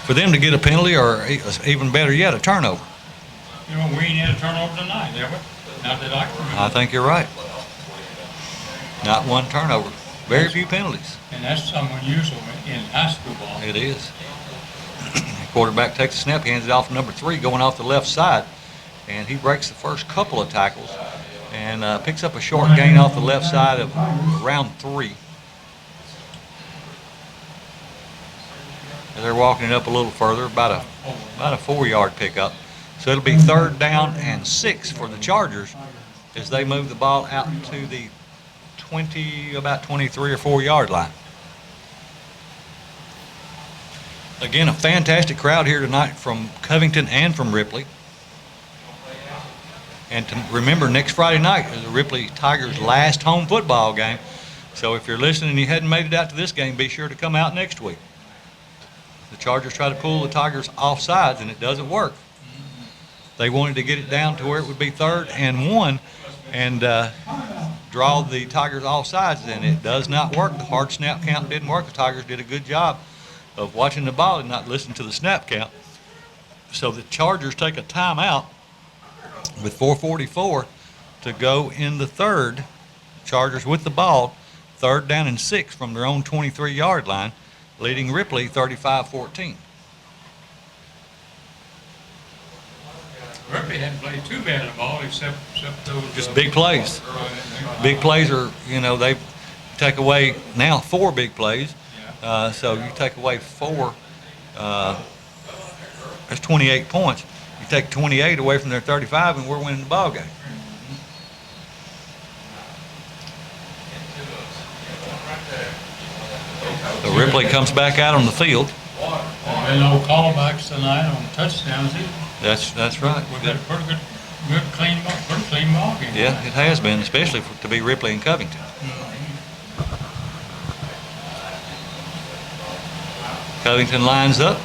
Speaker 1: for them to get a penalty, or even better yet, a turnover.
Speaker 2: You know, we ain't had a turnover tonight, have we? Not that I can remember.
Speaker 1: I think you're right. Not one turnover. Very few penalties.
Speaker 2: And that's something unusual in high school ball.
Speaker 1: It is. The quarterback takes a snap, hands it off to number 3, going off the left side, and he breaks the first couple of tackles and picks up a short gain off the left side of round 3. They're walking it up a little further, about a 4-yard pickup. So it'll be third down and 6 for the Chargers as they move the ball out to the about 23 or 4-yard line. Again, a fantastic crowd here tonight from Covington and from Ripley. And to remember, next Friday night is the Ripley Tigers' last home football game. So if you're listening and you hadn't made it out to this game, be sure to come out next week. The Chargers try to pull the Tigers off sides, and it doesn't work. They wanted to get it down to where it would be third and 1 and draw the Tigers off sides, and it does not work. The hard snap count didn't work. The Tigers did a good job of watching the ball and not listening to the snap count. So the Chargers take a timeout with 4:44 to go in the third. Chargers with the ball, third down and 6 from their own 23-yard line, leading Ripley 35-14.
Speaker 2: Ripley hadn't played too bad at ball except those.
Speaker 1: Just big plays. Big plays are, they take away now 4 big plays. So you take away 4, that's 28 points. You take 28 away from their 35, and we're winning the ball game. So Ripley comes back out on the field.
Speaker 2: And no callbacks tonight on touchdowns either.
Speaker 1: That's right.
Speaker 2: We've got a pretty clean ball game.
Speaker 1: Yeah, it has been, especially to be Ripley and Covington. Covington lines up.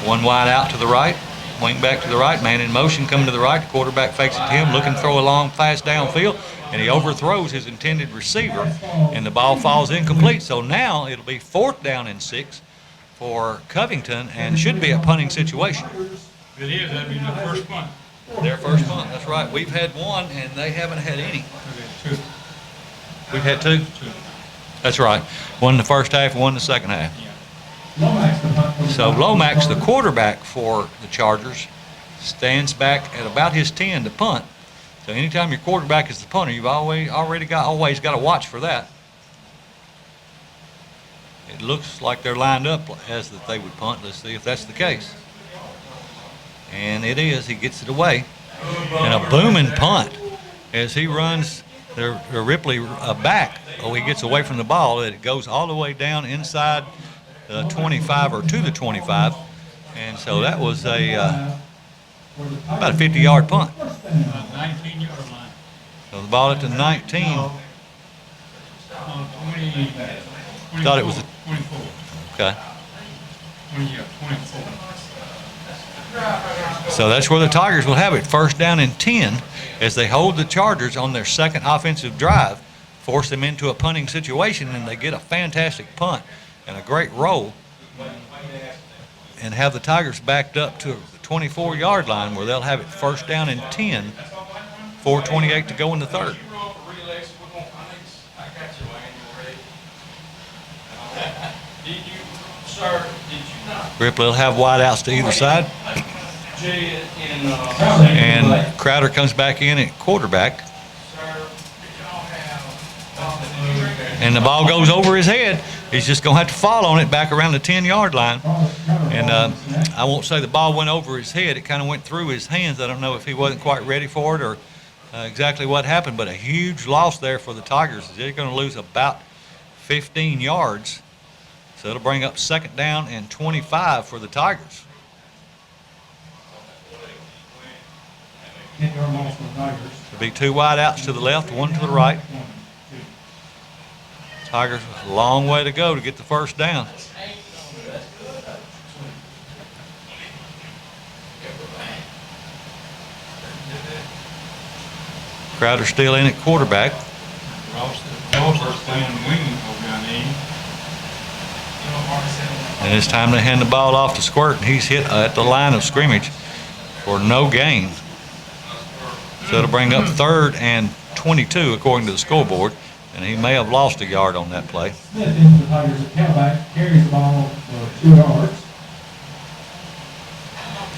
Speaker 1: One wide out to the right. Wing back to the right. Man in motion coming to the right. The quarterback fakes it to him. Looking to throw a long pass downfield. And he overthrows his intended receiver. And the ball falls incomplete. So now it'll be 4th down and 6 for Covington. And should be a punting situation.
Speaker 2: It is, that'd be the first punt.
Speaker 1: Their first punt. That's right. We've had one and they haven't had any.
Speaker 2: Okay, 2.
Speaker 1: We've had 2.
Speaker 2: 2.
Speaker 1: That's right. One in the first half, one in the second half.
Speaker 2: Yeah.
Speaker 1: So Lomax, the quarterback for the Chargers, stands back at about his 10 to punt. So anytime your quarterback is the punter, you've always got to watch for that. It looks like they're lined up as that they would punt. Let's see if that's the case. And it is. He gets it away. And a booming punt as he runs the Ripley back. Oh, he gets away from the ball. It goes all the way down inside the 25 or to the 25. And so that was about a 50-yard punt.
Speaker 2: 19-yard line.
Speaker 1: So the ball at the 19.
Speaker 2: 20,
Speaker 1: Thought it was
Speaker 2: 24.
Speaker 1: Okay.
Speaker 2: 24.
Speaker 1: So that's where the Tigers will have it. 1st down and 10 as they hold the Chargers on their second offensive drive, force them into a punting situation, and they get a fantastic punt and a great roll and have the Tigers backed up to the 24-yard line where they'll have it 1st down and 10, 4:28 to go in the 3rd. Ripley will have wideouts to either side. And Crowder comes back in at quarterback. And the ball goes over his head. He's just going to have to fall on it back around the 10-yard line. And I won't say the ball went over his head. It kind of went through his hands. I don't know if he wasn't quite ready for it or exactly what happened, but a huge loss there for the Tigers. They're going to lose about 15 yards. So it'll bring up 2nd down and 25 for the Tigers. There'll be 2 wideouts to the left, 1 to the right. Tigers a long way to go to get the 1st down. Crowder still in at quarterback.
Speaker 2: Ross is playing wing over down there.
Speaker 1: And it's time to hand the ball off to Squirt, and he's hit at the line of scrimmage for no gain. So it'll bring up 3rd and 22 according to the scoreboard, and he may have lost a yard on that play.
Speaker 3: Smith into the Tigers at tailback, carries the ball for 2 yards.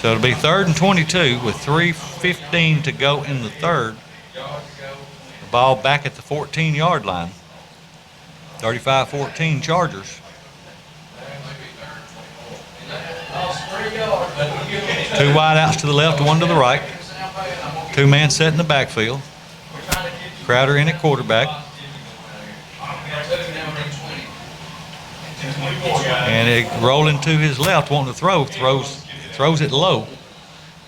Speaker 1: So it'll be 3rd and 22 with 3:15 to go in the 3rd. The ball back at the 14-yard line. 35-14 Chargers. 2 wideouts to the left, 1 to the right. 2-man set in the backfield. Crowder in at quarterback. And it rolling to his left, wanting to throw, throws it low.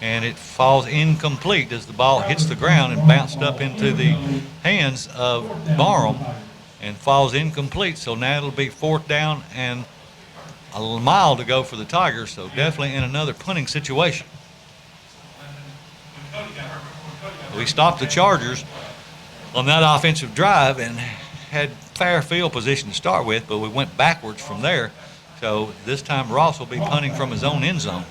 Speaker 1: And it falls incomplete as the ball hits the ground and bounced up into the hands of Barham and falls incomplete. So now it'll be 4th down and a mile to go for the Tigers, so definitely in another punting situation. We stopped the Chargers on that offensive drive and had fair field position to start with, but we went backwards from there. So this time Ross will be punting from his own end zone.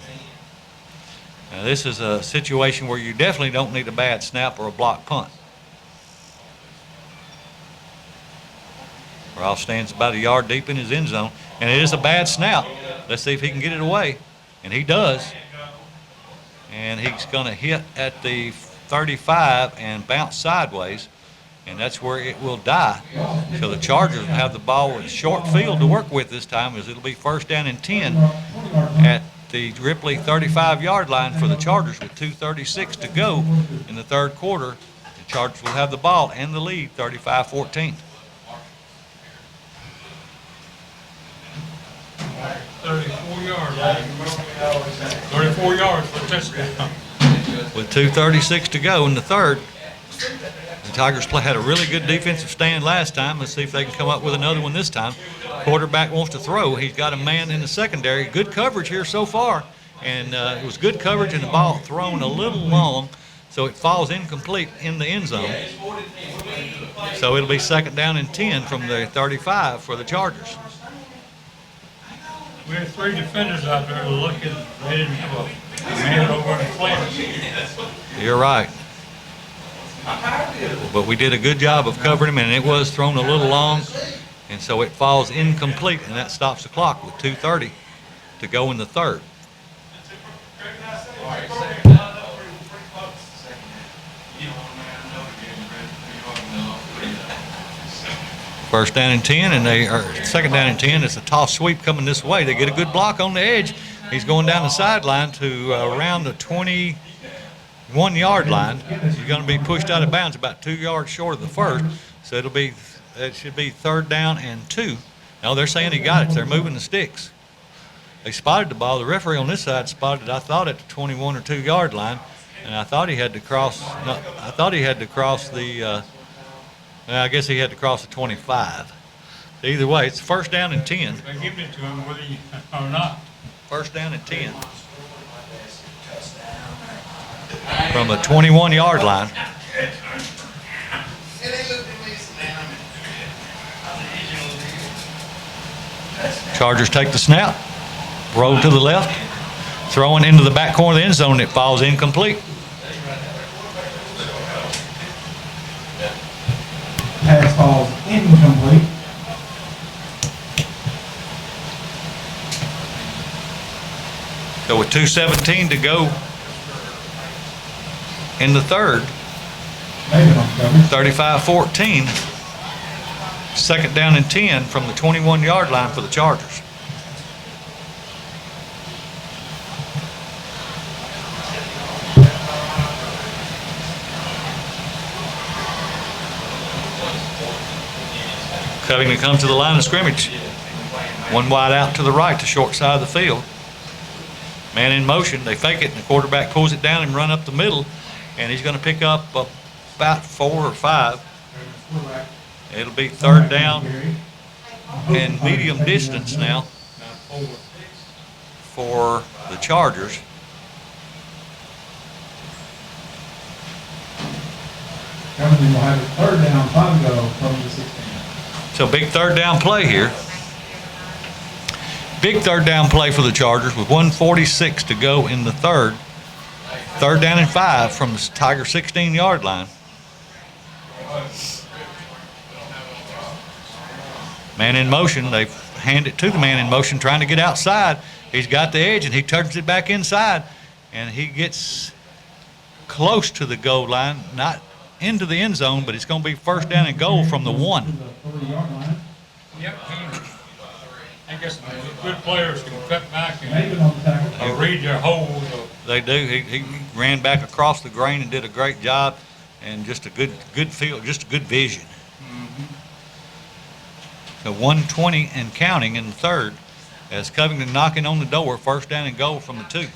Speaker 1: Now this is a situation where you definitely don't need a bad snap or a block punt. Ross stands about a yard deep in his end zone, and it is a bad snap. Let's see if he can get it away, and he does. And he's going to hit at the 35 and bounce sideways, and that's where it will die. So the Chargers will have the ball with short field to work with this time, as it'll be 1st down and 10 at the Ripley 35-yard line for the Chargers with 2:36 to go in the 3rd quarter. The Chargers will have the ball and the lead, 35-14.
Speaker 2: 34 yards. 34 yards for a touchdown.
Speaker 1: With 2:36 to go in the 3rd, the Tigers had a really good defensive stand last time. Let's see if they can come up with another one this time. Quarterback wants to throw. He's got a man in the secondary. Good coverage here so far. And it was good coverage, and the ball thrown a little long, so it falls incomplete in the end zone. So it'll be 2nd down and 10 from the 35 for the Chargers.
Speaker 2: We had 3 defenders out there looking. They didn't have a man over in the flank.
Speaker 1: You're right. But we did a good job of covering him, and it was thrown a little long, and so it falls incomplete, and that stops the clock with 2:30 to go in the third. First down and 10, and they are 2nd down and 10. It's a toss sweep coming this way. They get a good block on the edge. He's going down the sideline to around the 21-yard line. He's going to be pushed out of bounds about 2 yards short of the first. So it should be 3rd down and 2. No, they're saying he got it. They're moving the sticks. They spotted the ball. The referee on this side spotted it, I thought, at the 21 or 2-yard line, and I thought he had to cross. No, I thought he had to cross the. I guess he had to cross the 25. Either way, it's 1st down and 10.
Speaker 2: They're giving it to him whether he or not.
Speaker 1: 1st down and 10 from the 21-yard line. Chargers take the snap, roll to the left, throwing into the back corner of the end zone. It falls incomplete.
Speaker 3: Pass falls incomplete.
Speaker 1: So with 2:17 to go in the third, 35-14, 2nd down and 10 from the 21-yard line for the Chargers. Covington comes to the line of scrimmage. One wide out to the right, the short side of the field. Man in motion, they fake it, and the quarterback pulls it down and run up the middle, and he's going to pick up about 4 or 5. It'll be 3rd down and medium distance now for the Chargers.
Speaker 3: Covington will have it 3rd down, 5 to go from the 16.
Speaker 1: So big 3rd down play here. Big 3rd down play for the Chargers with 1:46 to go in the third. 3rd down and 5 from the Tiger 16-yard line. Man in motion. They hand it to the man in motion, trying to get outside. He's got the edge, and he turns it back inside, and he gets close to the goal line, not into the end zone, but it's going to be 1st down and goal from the 1.
Speaker 2: Yep. I guess good players can cut back and read their holes.
Speaker 1: They do. He ran back across the grain and did a great job, and just a good feel, just a good vision. So 1:20 and counting in the third, as Covington knocking on the door, 1st down and goal from the 2.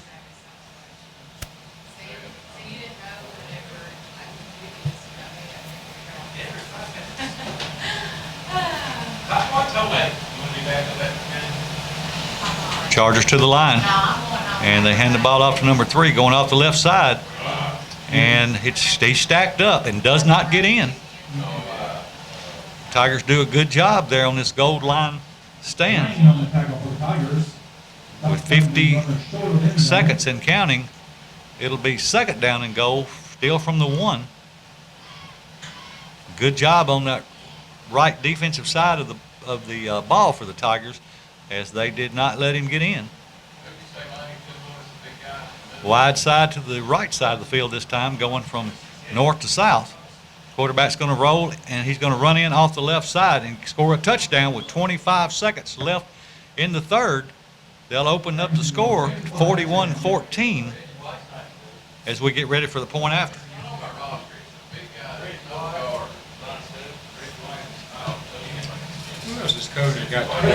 Speaker 1: Chargers to the line, and they hand the ball off to number 3, going off the left side, and he's stacked up and does not get in. Tigers do a good job there on this gold line stand. With 50 seconds and counting, it'll be 2nd down and goal, still from the 1. Good job on that right defensive side of the ball for the Tigers, as they did not let him get in. Wide side to the right side of the field this time, going from north to south. Quarterback's going to roll, and he's going to run in off the left side and score a touchdown with 25 seconds left in the third. They'll open up the score 41-14 as we get ready for the point after.
Speaker 2: Who else has Covington got to play?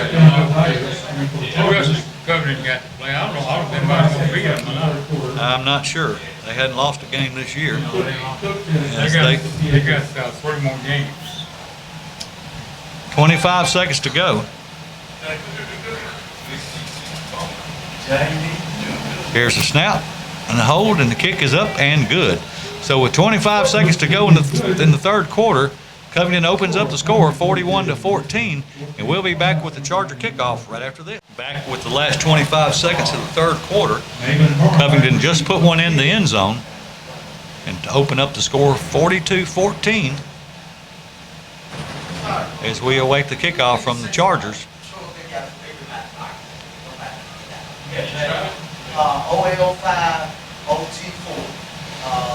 Speaker 2: Who else has Covington got to play? I don't know if anybody's going to beat him or not.
Speaker 1: I'm not sure. They hadn't lost a game this year.
Speaker 2: No, they lost.
Speaker 1: Yes,
Speaker 2: They got 3 more games.
Speaker 1: 25 seconds to go. Here's the snap and the hold, and the kick is up and good. So with 25 seconds to go in the third quarter, Covington opens up the score 41-14, and we'll be back with the Charger kickoff right after this. Back with the last 25 seconds of the third quarter. Covington just put one in the end zone and to open up the score 42-14 as we await the kickoff from the Chargers.
Speaker 5: 0805 OT4.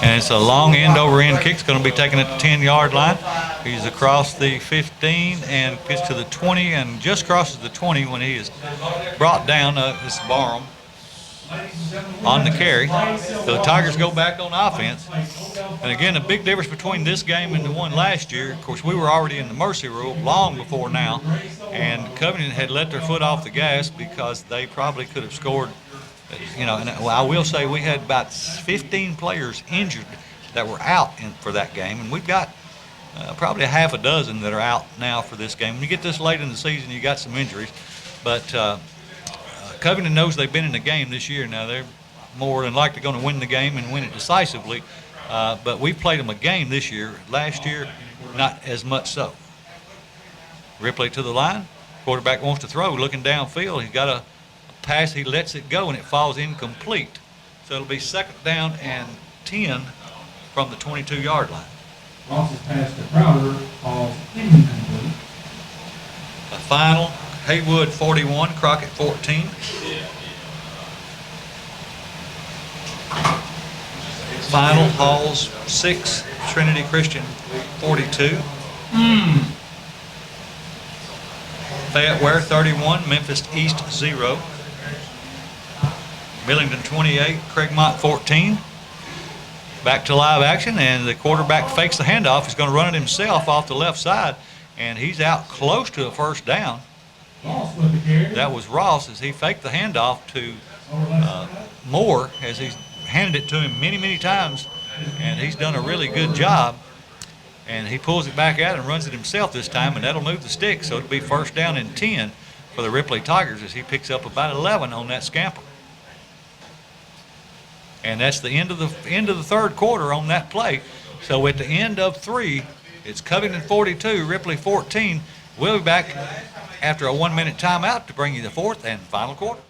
Speaker 1: And it's a long end-over-end kick. It's going to be taken at the 10-yard line. He's across the 15 and gets to the 20 and just crosses the 20 when he is brought down. This Barham on the carry. So the Tigers go back on offense. And again, a big difference between this game and the one last year. Of course, we were already in the mercy rule long before now. And Covington had let their foot off the gas because they probably could have scored. You know, and I will say we had about 15 players injured that were out for that game, and we've got probably a half a dozen that are out now for this game. When you get this late in the season, you got some injuries, but Covington knows they've been in the game this year. Now they're more than likely going to win the game and win it decisively, but we played them a game this year. Last year, not as much so. Ripley to the line. Quarterback wants to throw, looking downfield. He's got a pass, he lets it go, and it falls incomplete. So it'll be 2nd down and 10 from the 22-yard line.
Speaker 3: Ross's pass to Crowder falls incomplete.
Speaker 1: A final, Haywood 41, Crockett 14. Final, Halls 6, Trinity Christian 42. Fayette Ware 31, Memphis East 0. Millington 28, Craigmont 14. Back to live action, and the quarterback fakes the handoff. He's going to run it himself off the left side, and he's out close to a 1st down. That was Ross as he faked the handoff to Moore as he's handed it to him many, many times, and he's done a really good job. And he pulls it back out and runs it himself this time, and that'll move the stick, so it'll be 1st down and 10 for the Ripley Tigers as he picks up about 11 on that scamper. And that's the end of the third quarter on that play. So at the end of 3, it's Covington 42, Ripley 14. We'll be back after a 1-minute timeout to bring you the 4th and final quarter.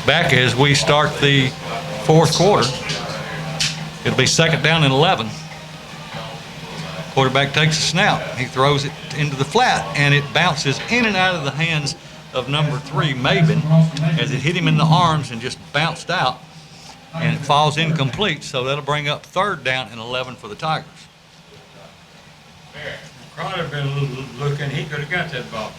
Speaker 1: Back as we start the 4th quarter. It'll be 2nd down and 11. Quarterback takes a snap. He throws it into the flat, and it bounces in and out of the hands of number 3, Mabin, as it hit him in the arms and just bounced out, and it falls incomplete. So that'll bring up 3rd down and 11 for the Tigers.
Speaker 2: Crowder been a little looking. He could have got that ball.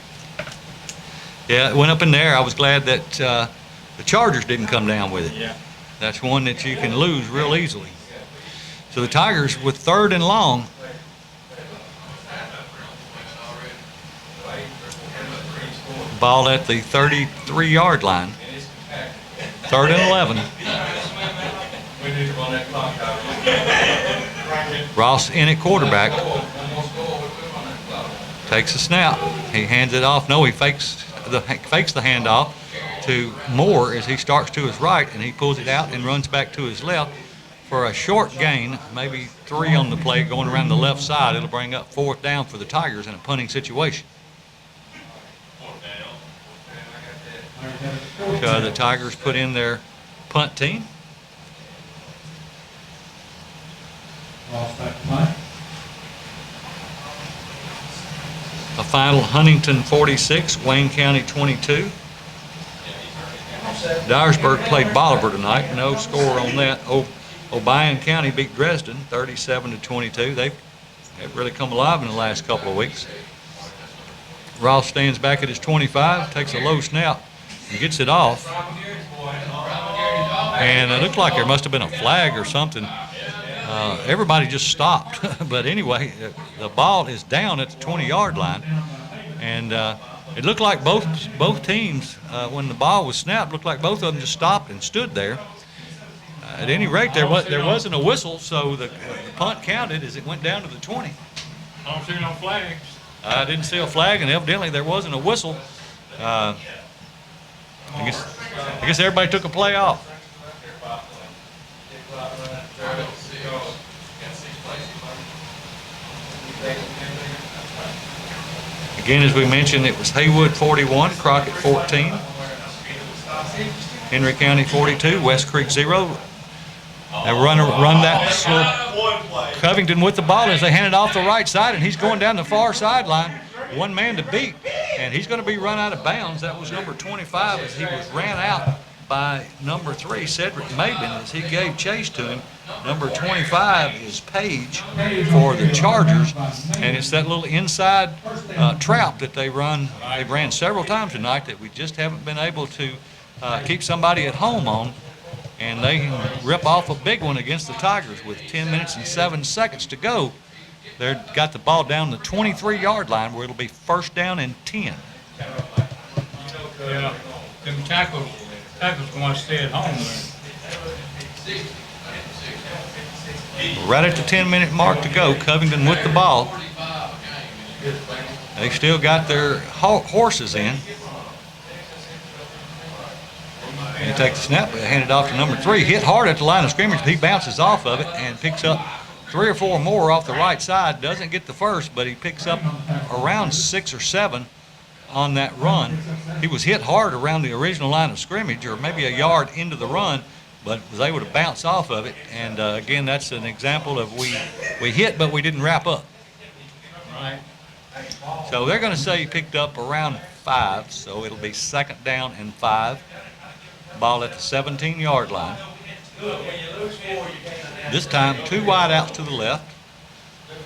Speaker 1: Yeah, it went up in there. I was glad that the Chargers didn't come down with it.
Speaker 2: Yeah.
Speaker 1: That's one that you can lose real easily. So the Tigers with 3rd and long. Ball at the 33-yard line. 3rd and 11. Ross in at quarterback. Takes a snap. He hands it off. No, he fakes the handoff to Moore as he starts to his right, and he pulls it out and runs back to his left for a short gain, maybe 3 on the play going around the left side. It'll bring up 4th down for the Tigers in a punting situation. The Tigers put in their punt team. A final, Huntington 46, Wayne County 22. Dyersburg played Bolivar tonight. No score on that. Obion County beat Dresden 37-22. They've really come alive in the last couple of weeks. Ross stands back at his 25, takes a low snap, and gets it off. And it looked like there must have been a flag or something. Everybody just stopped. But anyway, the ball is down at the 20-yard line. And it looked like both teams, when the ball was snapped, looked like both of them just stopped and stood there. At any rate, there wasn't a whistle, so the punt counted as it went down to the 20.
Speaker 2: I don't see no flags.
Speaker 1: I didn't see a flag, and evidently there wasn't a whistle. I guess everybody took a play off. Again, as we mentioned, it was Haywood 41, Crockett 14, Henry County 42, West Creek 0. They run that slow. Covington with the ball as they hand it off the right side, and he's going down the far sideline. One man to beat, and he's going to be run out of bounds. That was number 25 as he was ran out by number 3, Cedric Maben, as he gave chase to him. Number 25 is Page for the Chargers, and it's that little inside trap that they run. They've ran several times tonight that we just haven't been able to keep somebody at home on, and they rip off a big one against the Tigers with 10 minutes and 7 seconds to go. They've got the ball down the 23-yard line where it'll be first down and 10.
Speaker 2: Yeah, them tackles going to stay at home there.
Speaker 1: Right at the 10-minute mark to go, Covington with the ball. They still got their horses in. They take the snap, they hand it off to number 3. Hit hard at the line of scrimmage, but he bounces off of it and picks up 3 or 4 more off the right side. Doesn't get the first, but he picks up around 6 or 7 on that run. He was hit hard around the original line of scrimmage, or maybe a yard into the run, but was able to bounce off of it. And again, that's an example of we hit, but we didn't wrap up.
Speaker 2: Right.
Speaker 1: So they're going to say he picked up around 5, so it'll be second down and 5. Ball at the 17-yard line. This time, 2 wideouts to the left.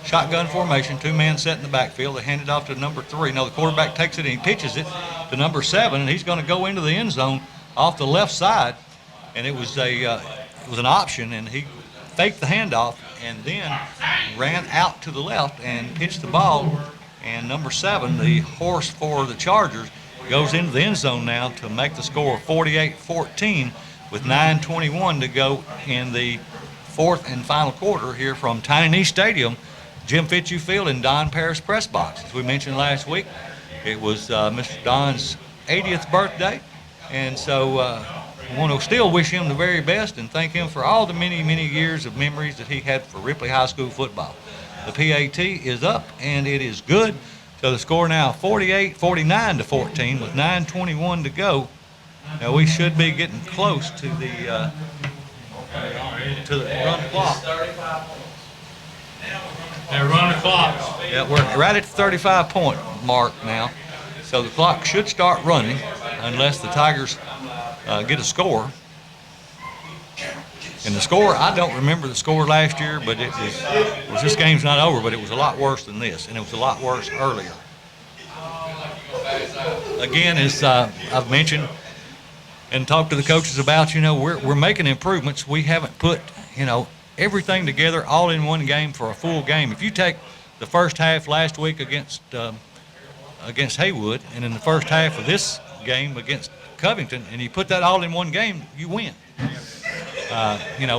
Speaker 1: Shotgun formation, 2 men set in the backfield. They hand it off to number 3. Now the quarterback takes it and he pitches it to number 7, and he's going to go into the end zone off the left side. And it was an option, and he faked the handoff and then ran out to the left and pitched the ball. And number 7, the horse for the Chargers, goes into the end zone now to make the score 48-14 with 9:21 to go in the 4th and final quarter here from Tiny Stadium, Jim Fitzhugh Field, and Don Paris Press Box. As we mentioned last week, it was Mr. Don's 80th birthday, and so I want to still wish him the very best and thank him for all the many, many years of memories that he had for Ripley High School football. The PAT is up, and it is good. So the score now 49-14 with 9:21 to go. Now we should be getting close to the run clock.
Speaker 2: They're running clocks.
Speaker 1: Yeah, we're right at the 35-point mark now. So the clock should start running unless the Tigers get a score. And the score, I don't remember the score last year, but it was this game's not over, but it was a lot worse than this, and it was a lot worse earlier. Again, as I've mentioned and talked to the coaches about, we're making improvements. We haven't put, everything together all in one game for a full game. If you take the first half last week against Haywood, and in the first half of this game against Covington, and you put that all in one game, you win.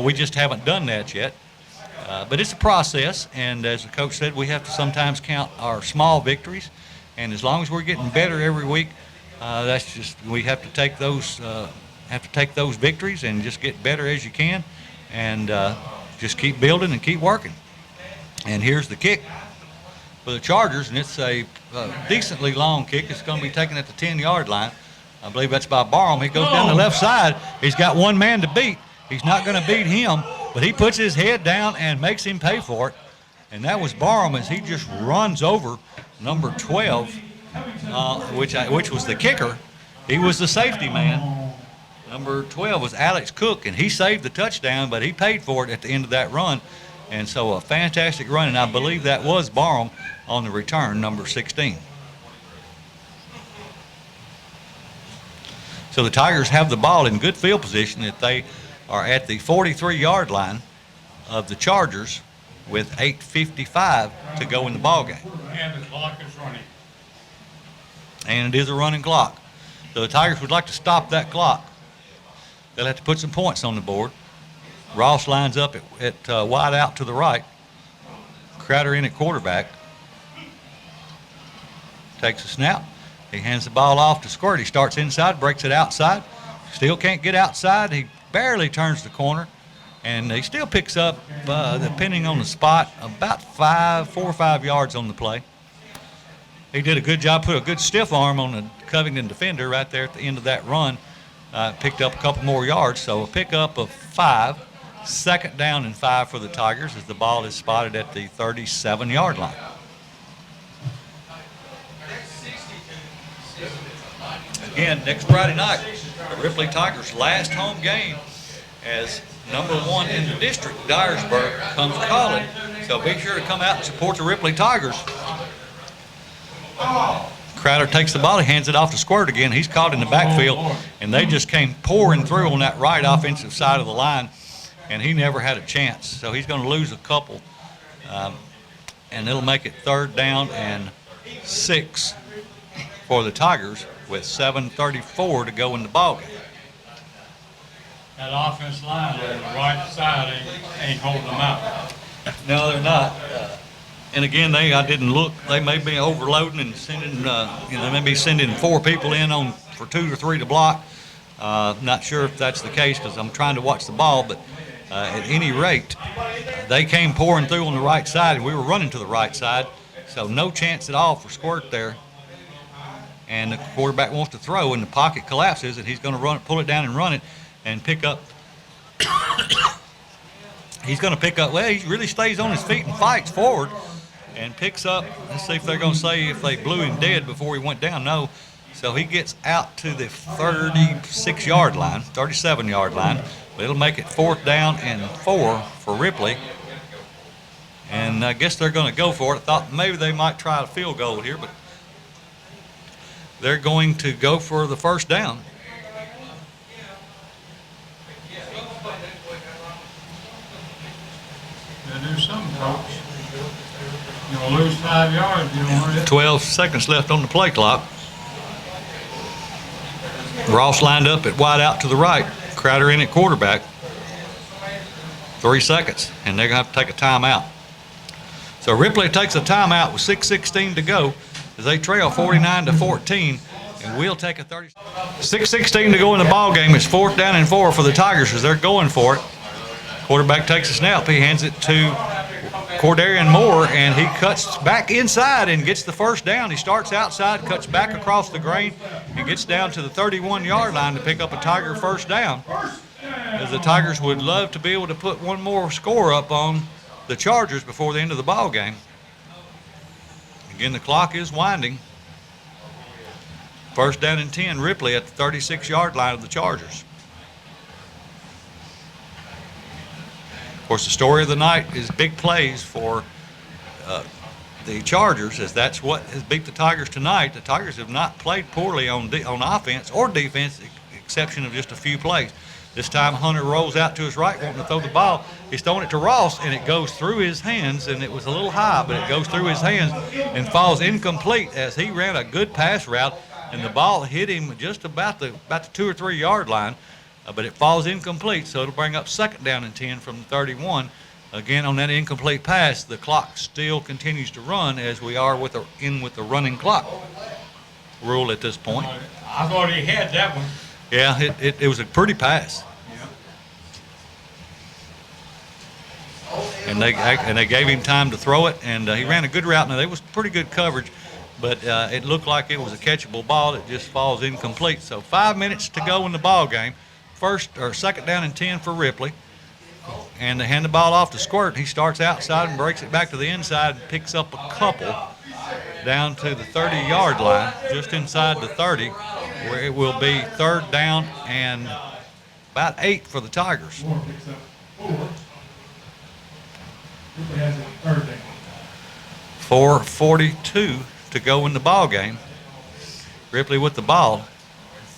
Speaker 1: We just haven't done that yet. But it's a process, and as the coach said, we have to sometimes count our small victories. And as long as we're getting better every week, we have to take those victories and just get better as you can, and just keep building and keep working. And here's the kick for the Chargers, and it's a decently long kick. It's going to be taken at the 10-yard line. I believe that's by Barham. He goes down the left side. He's got one man to beat. He's not going to beat him, but he puts his head down and makes him pay for it. And that was Barham as he just runs over number 12, which was the kicker. He was the safety man. Number 12 was Alex Cook, and he saved the touchdown, but he paid for it at the end of that run. And so a fantastic run, and I believe that was Barham on the return, number 16. So the Tigers have the ball in good field position that they are at the 43-yard line of the Chargers with 8:55 to go in the ball game.
Speaker 2: And the clock is running.
Speaker 1: And it is a running clock. So the Tigers would like to stop that clock. They'll have to put some points on the board. Ross lines up at wide out to the right. Crowder in at quarterback. Takes a snap. He hands the ball off to Squirt. He starts inside, breaks it outside. Still can't get outside. He barely turns the corner. And he still picks up, depending on the spot, about 4 or 5 yards on the play. He did a good job, put a good stiff arm on the Covington defender right there at the end of that run. Picked up a couple more yards, so a pickup of 5. Second down and 5 for the Tigers as the ball is spotted at the 37-yard line. Again, next Friday night, the Ripley Tigers' last home game as number 1 in the district, Dyersburg, comes calling. So be sure to come out and support the Ripley Tigers. Crowder takes the ball, he hands it off to Squirt again. He's caught in the backfield, and they just came pouring through on that right offensive side of the line, and he never had a chance. So he's going to lose a couple, and it'll make it 3rd down and 6 for the Tigers with 7:34 to go in the ballgame.
Speaker 2: That offense line on the right side ain't holding them out.
Speaker 1: No, they're not. And again, I didn't look. They may be overloading and sending, they may be sending 4 people in for 2 or 3 to block. Not sure if that's the case because I'm trying to watch the ball, but at any rate, they came pouring through on the right side, and we were running to the right side, so no chance at all for Squirt there. And the quarterback wants to throw, and the pocket collapses, and he's going to pull it down and run it, and pick up. He's going to pick up. Well, he really stays on his feet and fights forward, and picks up. Let's see if they're going to say if they blew him dead before he went down. No. So he gets out to the 36-yard line, 37-yard line. But it'll make it 4th down and 4 for Ripley. And I guess they're going to go for it. I thought maybe they might try a field goal here, but they're going to go for the 1st down.
Speaker 2: They do something, coach. You're going to lose 5 yards. You don't hurry up.
Speaker 1: 12 seconds left on the play clock. Ross lined up at wide out to the right. Crowder in at quarterback. 3 seconds, and they're going to have to take a timeout. So Ripley takes a timeout with 6:16 to go as they trail 49-14, and we'll take a 6:16 to go in the ball game. It's 4th down and 4 for the Tigers as they're going for it. Quarterback takes a snap. He hands it to Cordarian Moore, and he cuts back inside and gets the 1st down. He starts outside, cuts back across the grain, and gets down to the 31-yard line to pick up a Tiger 1st down. As the Tigers would love to be able to put one more score up on the Chargers before the end of the ball game. Again, the clock is winding. 1st down and 10, Ripley at the 36-yard line of the Chargers. Of course, the story of the night is big plays for the Chargers, as that's what has beat the Tigers tonight. The Tigers have not played poorly on offense or defense, exception of just a few plays. This time Hunter rolls out to his right, wanting to throw the ball. He's throwing it to Ross, and it goes through his hands, and it was a little high, but it goes through his hands and falls incomplete as he ran a good pass route, and the ball hit him just about the 2 or 3 yard line. But it falls incomplete, so it'll bring up 2nd down and 10 from the 31. Again, on that incomplete pass, the clock still continues to run as we are with the running clock rule at this point.
Speaker 2: I thought he had that one.
Speaker 1: Yeah, it was a pretty pass. And they gave him time to throw it, and he ran a good route. Now, there was pretty good coverage, but it looked like it was a catchable ball. It just falls incomplete. So 5 minutes to go in the ball game. 2nd down and 10 for Ripley. And they hand the ball off to Squirt. He starts outside and breaks it back to the inside and picks up a couple. down to the 30-yard line, just inside the 30, where it will be 3rd down and about 8 for the Tigers.
Speaker 3: Moore picks up 4. Ripley has it 3rd down.
Speaker 1: 4:42 to go in the ball game. Ripley with the ball,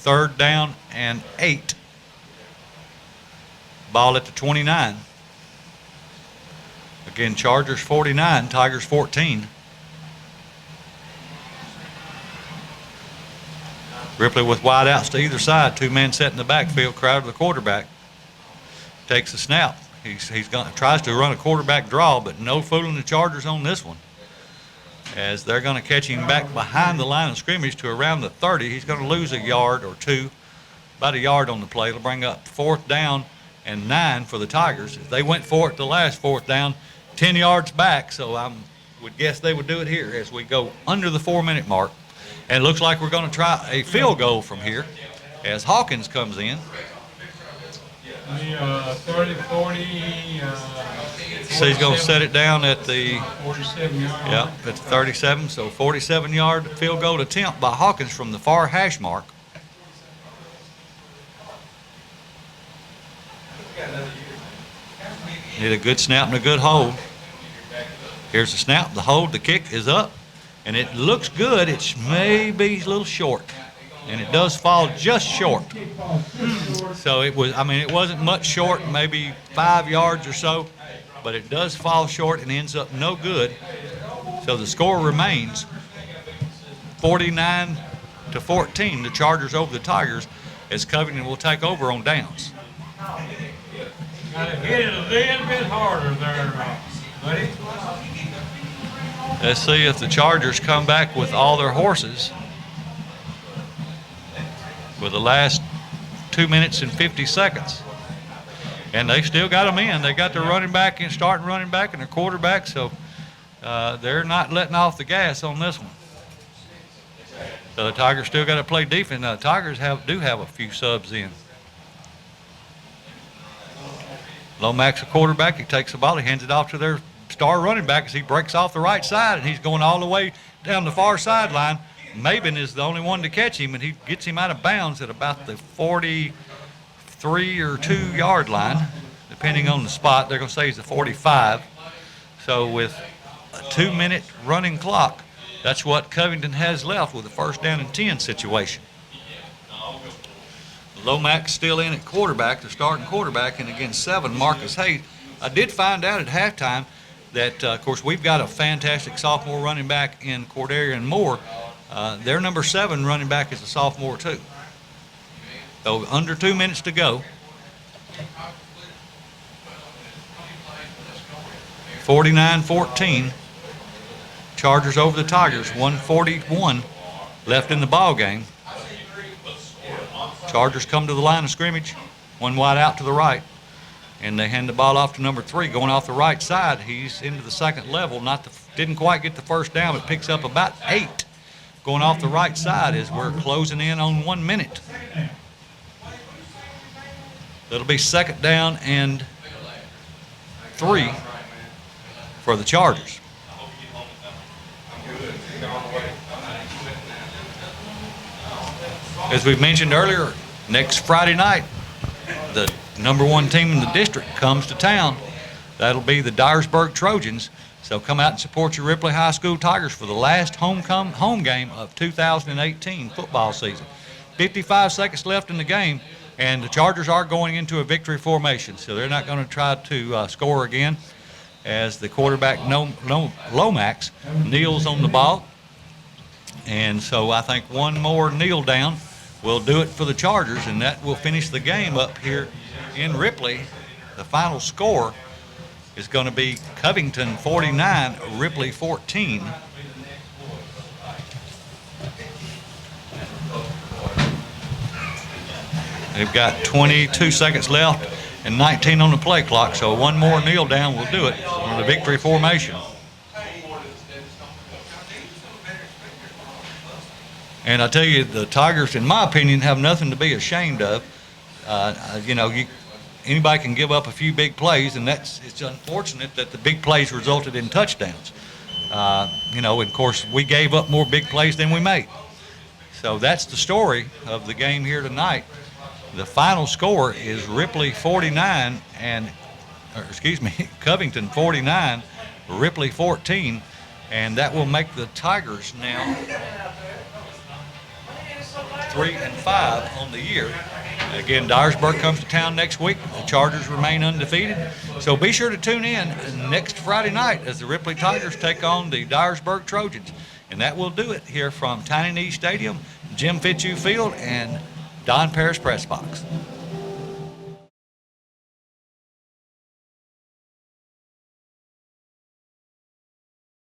Speaker 1: 3rd down and 8. Ball at the 29. Again, Chargers 49, Tigers 14. Ripley with wide outs to either side, 2 men set in the backfield, Crowder the quarterback. Takes the snap. Tries to run a quarterback draw, but no fooling the Chargers on this one, as they're going to catch him back behind the line of scrimmage to around the 30. He's going to lose a yard or 2, about a yard on the play. It'll bring up 4th down and 9 for the Tigers. If they went for it the last 4th down, 10 yards back, so I would guess they would do it here as we go under the 4-minute mark. And it looks like we're going to try a field goal from here as Hawkins comes in.
Speaker 2: The 30, 40,
Speaker 1: So he's going to set it down at the
Speaker 2: 47 yard.
Speaker 1: Yep, it's 37, so 47-yard field goal attempt by Hawkins from the far hash mark. Need a good snap and a good hold. Here's the snap, the hold, the kick is up, and it looks good. It's maybe a little short, and it does fall just short. So it wasn't much short, maybe 5 yards or so, but it does fall short and ends up no good. So the score remains 49-14, the Chargers over the Tigers, as Covington will take over on downs.
Speaker 2: Got to hit it a little bit harder there, buddy.
Speaker 1: Let's see if the Chargers come back with all their horses with the last 2 minutes and 50 seconds. And they still got them in. They got their running back and starting running back and their quarterback, so they're not letting off the gas on this one. So the Tigers still got to play defense. Now the Tigers do have a few subs in. Lomax, a quarterback, he takes the ball, he hands it off to their star running back as he breaks off the right side, and he's going all the way down the far sideline. Maben is the only one to catch him, and he gets him out of bounds at about the 43 or 2 yard line, depending on the spot. They're going to say he's a 45. So with a 2-minute running clock, that's what Covington has left with a 1st down and 10 situation. Lomax still in at quarterback, the starting quarterback, and again 7, Marcus Hayes. I did find out at halftime that, of course, we've got a fantastic sophomore running back in Cordarian Moore. Their number 7 running back is a sophomore too. So under 2 minutes to go. 49-14. Chargers over the Tigers. 1:41 left in the ball game. Chargers come to the line of scrimmage, 1 wide out to the right, and they hand the ball off to number 3 going off the right side. He's into the 2nd level, didn't quite get the 1st down, but picks up about 8 going off the right side as we're closing in on 1 minute. It'll be 2nd down and 3 for the Chargers. As we mentioned earlier, next Friday night, the number 1 team in the district comes to town. That'll be the Dyersburg Trojans. So come out and support your Ripley High School Tigers for the last home game of 2018 football season. 55 seconds left in the game, and the Chargers are going into a victory formation, so they're not going to try to score again, as the quarterback Lomax kneels on the ball. And so I think one more kneel down will do it for the Chargers, and that will finish the game up here in Ripley. The final score is going to be Covington 49, Ripley 14. They've got 22 seconds left and 19 on the play clock, so one more kneel down will do it on the victory formation. And I tell you, the Tigers, in my opinion, have nothing to be ashamed of. Anybody can give up a few big plays, and it's unfortunate that the big plays resulted in touchdowns. You know, and of course, we gave up more big plays than we made. So that's the story of the game here tonight. The final score is Ripley 49 Covington 49, Ripley 14, and that will make the Tigers now 3-5 on the year. Again, Dyersburg comes to town next week. The Chargers remain undefeated. So be sure to tune in next Friday night as the Ripley Tigers take on the Dyersburg Trojans. And that will do it here from Tiny Knee Stadium, Jim Fitzhugh Field, and Don Paris Press Box.